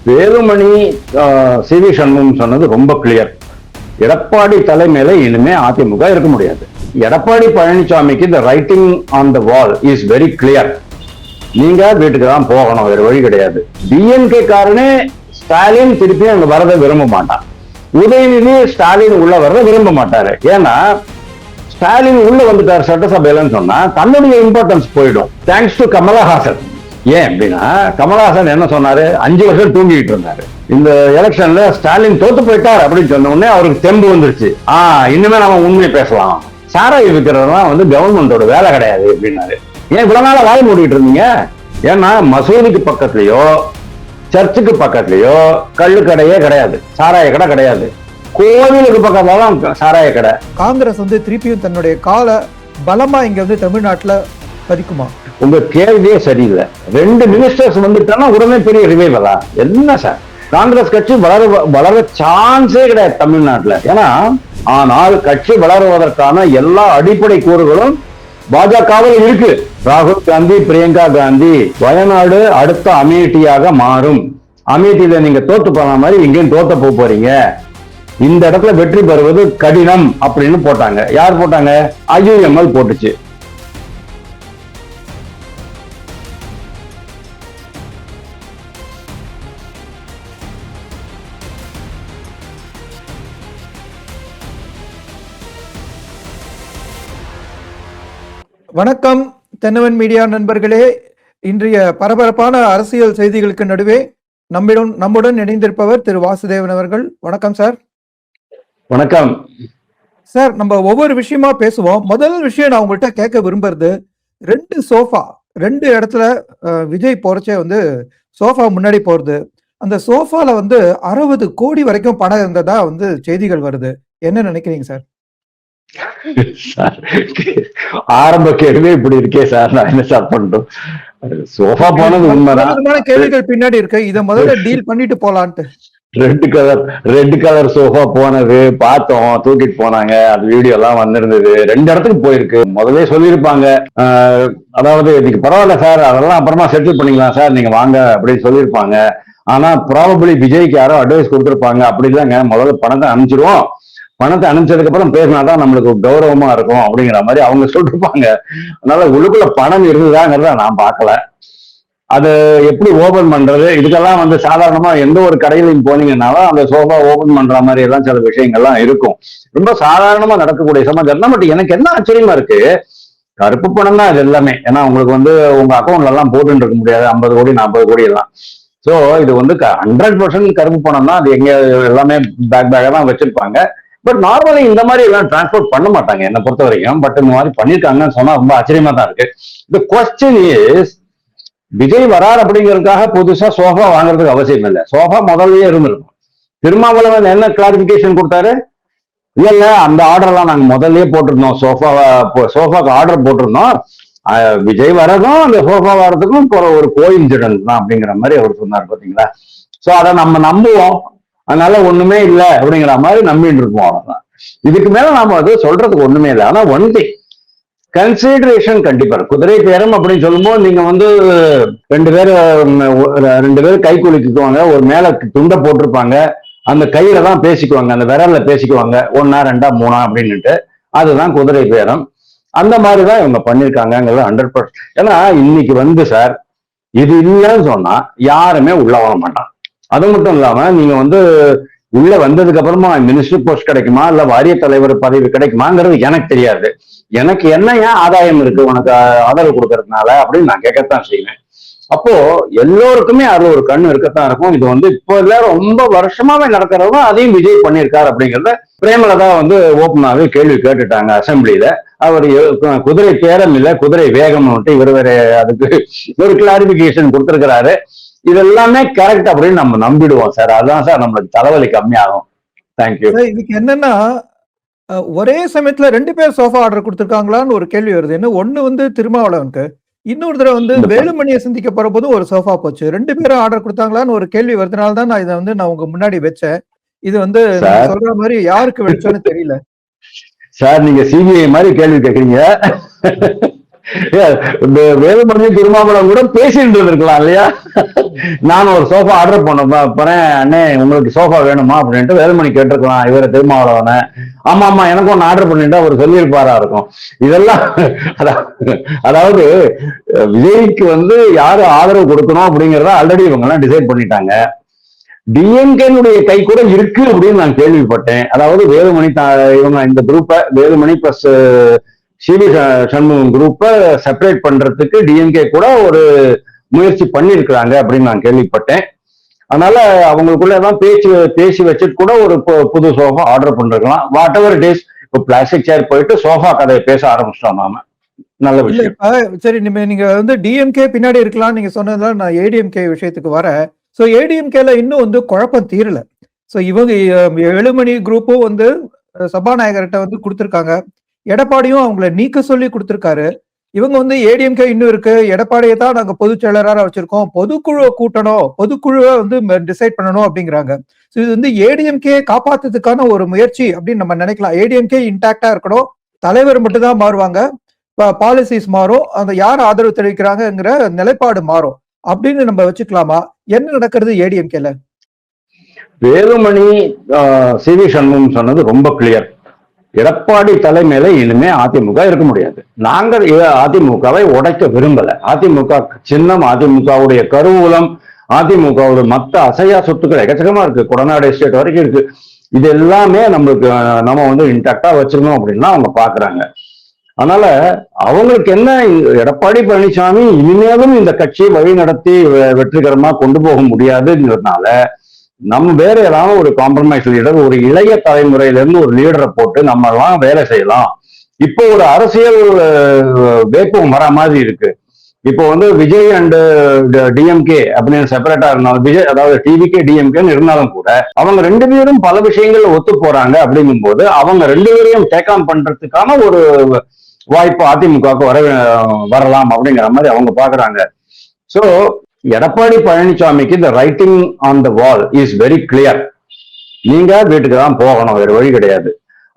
Velumani C V Shanmugam சொன்னது ரொம்ப clear. Edappadi தலைமையில இனிமே அதிமுக இருக்க முடியாது. எடப்பாடி பழனிசாமிக்கு இந்த writing on the wall is very clear. நீங்க வீட்டுக்கு தான் போகணும், வேற வழி கிடையாது. டிஎன்கே காரனே ஸ்டாலின் திருப்பி அங்க வரதை விரும்ப மாட்டான். உதயநிதி ஸ்டாலின் உள்ள வரதை விரும்ப மாட்டாரு. ஏன்னா ஸ்டாலின் உள்ள வந்துட்டார் சட்டசபையிலன்னு சொன்னா தன்னுடைய இம்பார்ட்டன்ஸ் போயிடும். Thanks to Kamal Haasan. ஏன் அப்படின்னா கமலஹாசன் என்ன சொன்னாரு, 5 வருஷம் தூங்கிட்டு இருந்தாரு. இந்த எலெக்ஷன்ல ஸ்டாலின் தோத்து போயிட்டார் அப்படின்னு சொன்ன உடனே அவருக்கு தெம்பு வந்துருச்சு. இனிமே நம்ம உண்மையை பேசலாம், சாராயம் விற்கிறதெல்லாம் கவர்மெண்டோட வேலை கிடையாது அப்படின்னாரு. ஏன் இவ்வளவு நாள வாய் மூடிட்டு இருந்தீங்க? ஏன்னா மசூதிக்கு பக்கத்துலயோ சர்ச்சுக்கு பக்கத்துலயோ கள்ளு கடையே கிடையாது, சாராய கடை கிடையாது. கோவிலுக்கு பக்கத்துல தான் சாராய கடை. காங்கிரஸ் திருப்பியும் தன்னுடைய கால பலமா இங்க தமிழ்நாட்டுல பதிக்குமா? உங்க கேள்வியே சரியில்லை. 2 மினிஸ்டர்ஸ் வந்துட்டானா உடனே பெரிய ரிவைவலா? என்ன சார், காங்கிரஸ் கட்சி வளர சான்ஸே கிடையாது தமிழ்நாட்டுல. ஏன்னா ஆனால் கட்சி வளருவதற்கான எல்லா அடிப்படை கூறுகளும் பாஜகவில் இருக்கு. ராகுல் காந்தி, பிரியங்கா காந்தி, வயநாடு அடுத்த அமேட்டியாக மாறும். அமேட்டியில நீங்க தோத்து போன மாதிரி இங்கேயும் தோத்த போறீங்க. இந்த இடத்துல வெற்றி பெறுவது கடினம் அப்படின்னு போட்டாங்க. யார் போட்டாங்க? IUML போட்டுச்சு. வணக்கம் தென்னவன் மீடியா நண்பர்களே. இன்றைய பரபரப்பான அரசியல் செய்திகளுக்கு நடுவே நம்முடன் இணைந்திருப்பவர் திரு வாசுதேவன் அவர்கள். வணக்கம் சார். வணக்கம் சார். நம்ம ஒவ்வொரு விஷயமா பேசுவோம். முதல் விஷயம் நான் உங்கள்கிட்ட கேட்க விரும்புறது, 2 சோஃபா 2 இடத்துல விஜய் போறச்சே சோஃபா முன்னாடி போறது. அந்த சோஃபால 60 கோடி வரைக்கும் பணம் இருந்ததா செய்திகள் வருது. என்ன நினைக்கிறீங்க சார்? ஆரம்ப கேள்வி இப்படி இருக்கே சார், நான் என்ன சார் பண்றோம்? சோஃபா போனது உண்மைதான். கேள்விகள் பின்னாடி இருக்கு. இதை முதல்ல டீல் பண்ணிட்டு போலான்ட்டு. ரெட் கலர் சோஃபா போனது பார்த்தோம், தூக்கிட்டு போனாங்க. அது வீடியோ எல்லாம் வந்திருந்தது. 2 இடத்துக்கு போயிருக்கு. முதலே சொல்லியிருப்பாங்க, அதாவது இதுக்கு பரவாயில்ல சார், அதெல்லாம் அப்புறமா செட்டில் பண்ணிக்கலாம் சார், நீங்க வாங்க அப்படின்னு சொல்லியிருப்பாங்க. ஆனா ப்ராபபிளி விஜய்க்கு யாரோ அட்வைஸ் கொடுத்துருப்பாங்க, அப்படி இல்லைங்க முதல்ல பணத்தை அனுப்பிச்சிருவோம், பணத்தை அனுப்பிச்சதுக்கு அப்புறம் பேசினாதான் நம்மளுக்கு கௌரவமா இருக்கும் அப்படிங்கிற மாதிரி அவங்க சொல்லிருப்பாங்க. அதனால உள்ளுக்குள்ள பணம் இருந்ததாங்கிறத நான் பார்க்கல. அது எப்படி ஓபன் பண்றது, இதுக்கெல்லாம் சாதாரணமா எந்த ஒரு கடையிலையும் போனீங்கன்னாலும் அந்த சோஃபா ஓபன் பண்ற மாதிரி எல்லாம் சில விஷயங்கள்லாம் இருக்கும். ரொம்ப சாதாரணமா நடக்கக்கூடிய சமாச்சாரம். பட் எனக்கு என்ன ஆச்சரியமா இருக்கு, கருப்பு பணம் தான் இது எல்லாமே. ஏன்னா உங்களுக்கு உங்க அக்கௌண்ட்ல எல்லாம் போட்டுட்டு இருக்க முடியாது 50 கோடி 40 கோடி எல்லாம். சோ இது 100% கருப்பு பணம் தான். அது எங்க எல்லாமே பேக்காக தான் வச்சிருப்பாங்க. பட் நார்மலி இந்த மாதிரி எல்லாம் டிரான்ஸ்போர்ட் பண்ண மாட்டாங்க என்னை பொறுத்த வரைக்கும். பட் இந்த மாதிரி பண்ணிருக்காங்கன்னு சொன்னா ரொம்ப ஆச்சரியமா தான் இருக்கு. தி குவெஸ்சன் இஸ், விஜய் வரார் அப்படிங்கிறதுக்காக புதுசா சோஃபா வாங்குறதுக்கு அவசியம் இல்லை. சோஃபா முதல்லயே இருந்திருக்கும். திருமாவளவன் என்ன கிளாரிபிகேஷன் கொடுத்தாரு, இல்ல அந்த ஆர்டர் எல்லாம் நாங்க முதல்லயே போட்டிருந்தோம், சோஃபாக்கு ஆர்டர் போட்டிருந்தோம், விஜய் வரதும் அந்த சோஃபா வர்றதுக்கும் ஒரு கோஇன்சிடென்ட் தான் அப்படிங்கிற மாதிரி அவர் சொன்னார். பாத்தீங்களா? சோ அதை நம்ம நம்புவோம், அதனால ஒண்ணுமே இல்லை அப்படிங்கிற மாதிரி நம்பிட்டு இருப்போம். அவ்வளவுதான். இதுக்கு மேல நாம சொல்றதுக்கு ஒண்ணுமே இல்லை. ஆனா ஒன் திங் கன்சிடரேஷன் கண்டிப்பா. குதிரை பேரம் அப்படின்னு சொல்லும்போது நீங்க 2 பேர் கை குலுக்கிக்குவாங்க, ஒரு மேல துண்டை போட்டிருப்பாங்க, அந்த கையில தான் பேசிக்குவாங்க, அந்த விரல்ல பேசிக்குவாங்க, 1 2 3 அப்படின்னுட்டு. அதுதான் குதிரை பேரம். அந்த மாதிரிதான் இவங்க பண்ணிருக்காங்கிறது 100%. ஏன்னா இன்னைக்கு சார், இது இல்லைன்னு சொன்னா யாருமே உள்ள வர மாட்டான். அது மட்டும் இல்லாம நீங்க உள்ள வந்ததுக்கு அப்புறமா மினிஸ்டர் போஸ்ட் கிடைக்குமா இல்ல வாரிய தலைவர் பதவி கிடைக்குமாங்கிறது எனக்கு தெரியாது. எனக்கு என்ன ஏன் ஆதாயம் இருக்கு உனக்கு ஆதரவு கொடுக்கறதுனால அப்படின்னு நான் கேட்கத்தான் செய்வேன். அப்போ எல்லோருக்குமே அதுல ஒரு கண்ணு இருக்கத்தான் இருக்கும். இது இப்போ இல்ல, ரொம்ப வருஷமாவே நடக்கிறதும் அதையும் விஜய் பண்ணியிருக்காரு அப்படிங்கிறத பிரேமலதா ஓப்பனாவே கேள்வி கேட்டுட்டாங்க அசம்பிளியில. அவர் குதிரை பேரம் இல்ல குதிரை வேகம் இவர் வேற அதுக்கு ஒரு கிளாரிபிகேஷன் கொடுத்திருக்கிறாரு. இதெல்லாமே கரெக்ட் அப்படின்னு நம்ம நம்பிடுவோம் சார். அதுதான் சார் நம்மளுக்கு தலைவலி கம்மியாகும். தேங்க்யூ. இதுக்கு என்னன்னா, ஒரே சமயத்துல 2 பேர் சோஃபா ஆர்டர் கொடுத்திருக்காங்களான்னு ஒரு கேள்வி வருது. என்ன ஒண்ணு திருமாவளவனுக்கு, இன்னொரு தடவை வேலுமணியை சந்திக்க போற போது ஒரு சோஃபா போச்சு. 2 பேரும் ஆர்டர் கொடுத்தாங்களான்னு ஒரு கேள்வி வருதுனால தான் நான் இதை நான் உங்க முன்னாடி வச்சேன். இது சொல்ற மாதிரி யாருக்கு வெடிச்சோன்னு தெரியல சார். நீங்க சிபிஐ மாதிரி கேள்வி கேட்கறீங்க. இந்த வேலுமணி திருமாவளவன் கூட பேசிட்டு இருக்கலாம் இல்லையா? நான் ஒரு சோஃபா ஆர்டர் பண்ணேன், அண்ணே உங்களுக்கு சோஃபா வேணுமா அப்படின்ட்டு வேலுமணி கேட்டிருக்கலாம் இவரை திருமாவளவனை. ஆமா ஆமா எனக்கும் ஒன்று ஆர்டர் பண்ணிட்டு அவர் சொல்லியிருப்பாரா இருக்கும். இதெல்லாம் அதாவது விஜய்க்கு வந்து யாரு ஆதரவு கொடுக்கணும் அப்படிங்கறத ஆல்ரெடி இவங்க எல்லாம் டிசைட் பண்ணிட்டாங்க. டிஎம்கேனுடைய கை கூட இருக்கு அப்படின்னு நான் கேள்விப்பட்டேன். அதாவது வேலுமணி இவங்க இந்த குரூப்பை வேலுமணி பிளஸ் சிவி சண்முகம் குரூப்பை செப்பரேட் பண்றதுக்கு டிஎம்கே கூட ஒரு முயற்சி பண்ணிருக்கிறாங்க அப்படின்னு நான் கேள்விப்பட்டேன். அதனால அவங்களுக்குள்ள எல்லாம் பேசி வச்சுட்டு கூட ஒரு புது சோஃபா ஆர்டர் பண்ணிருக்கலாம். What ever it is. இப்போ பிளாஸ்டிக் சேர் போயிட்டு சோஃபா கதையை பேச ஆரம்பிச்சிட்டோம் நாம. நல்ல விஷயம். சரி, நீங்க வந்து டிஎம்கே பின்னாடி இருக்கலாம் நீங்க சொன்னதுல நான் ஏடிஎம்கே விஷயத்துக்கு வரேன். ஸோ ஏடிஎம்கேல இன்னும் வந்து குழப்பம் தீரல. ஸோ இவங்க வேலுமணி குரூப்பும் வந்து சபாநாயகர்கிட்ட வந்து கொடுத்துருக்காங்க. எடப்பாடியும் அவங்கள நீக்க சொல்லி கொடுத்துருக்காரு. இவங்க வந்து ஏடிஎம்கே இன்னும் இருக்கு, எடப்பாடியை தான் நாங்க பொதுச் செயலராக வச்சிருக்கோம், பொதுக்குழுவை கூட்டணும், பொதுக்குழுவை வந்து டிசைட் பண்ணணும் அப்படிங்கிறாங்க. ஸோ இது வந்து ஏடிஎம்கே காப்பாத்துறதுக்கான ஒரு முயற்சி அப்படின்னு நம்ம நினைக்கலாம். ஏடிஎம்கே இன்டாக்டா இருக்கணும், தலைவர் மட்டும் தான் மாறுவாங்க, பாலிசிஸ் மாறும், அந்த யார் ஆதரவு தெரிவிக்கிறாங்கிற நிலைப்பாடு மாறும் அப்படின்னு நம்ம வச்சுக்கலாமா? என்ன நடக்கிறது ஏடிஎம்கேல? வேலுமணி சிவி சண்முகம் சொன்னது ரொம்ப கிளியர். எடப்பாடி தலைமையில இனிமே அதிமுக இருக்க முடியாது. நாங்கள் அதிமுகவை உடைக்க விரும்பல. அதிமுக சின்னம், அதிமுகவுடைய கருவூலம், அதிமுகவுடைய மத்த அசையா சொத்துக்கள் எக்கச்சக்கமா இருக்கு, கொடநாடு எஸ்டேட் வரைக்கும் இருக்கு. இது எல்லாமே நம்மளுக்கு நம்ம வந்து இன்டாக்டா வச்சிருந்தோம் அப்படின்னா அவங்க பாக்குறாங்க. அதனால அவங்களுக்கு என்ன, எடப்பாடி பழனிசாமி இனிமேலும் இந்த கட்சியை வழி நடத்தி வெற்றிகரமா கொண்டு போக முடியாதுங்கிறதுனால நம்ம வேற ஏதாவது ஒரு காம்ப்ரமைஸ் லீடர், ஒரு இளைய தலைமுறையில இருந்து ஒரு லீடரை போட்டு நம்ம எல்லாம் வேலை செய்யலாம். இப்போ ஒரு அரசியல் வேப்பம் வர மாதிரி இருக்கு. இப்போ வந்து விஜய் அண்ட் டிஎம்கே அப்படின்னு செப்பரேட்டா இருந்தாலும், விஜய் அதாவது டிவிகே டிஎம்கேன்னு இருந்தாலும் கூட அவங்க ரெண்டு பேரும் பல விஷயங்கள் ஒத்து போறாங்க. அப்படிங்கும் போது அவங்க ரெண்டு பேரையும் டேக் ஆன் பண்றதுக்கான ஒரு வாய்ப்பு அதிமுகவுக்கு வரலாம் அப்படிங்கிற மாதிரி அவங்க பாக்குறாங்க. சோ எடப்பாடி பழனிசாமிக்கு இந்த writing on the wall is very clear. நீங்க வீட்டுக்கு தான் போகணும், வேற வழி கிடையாது.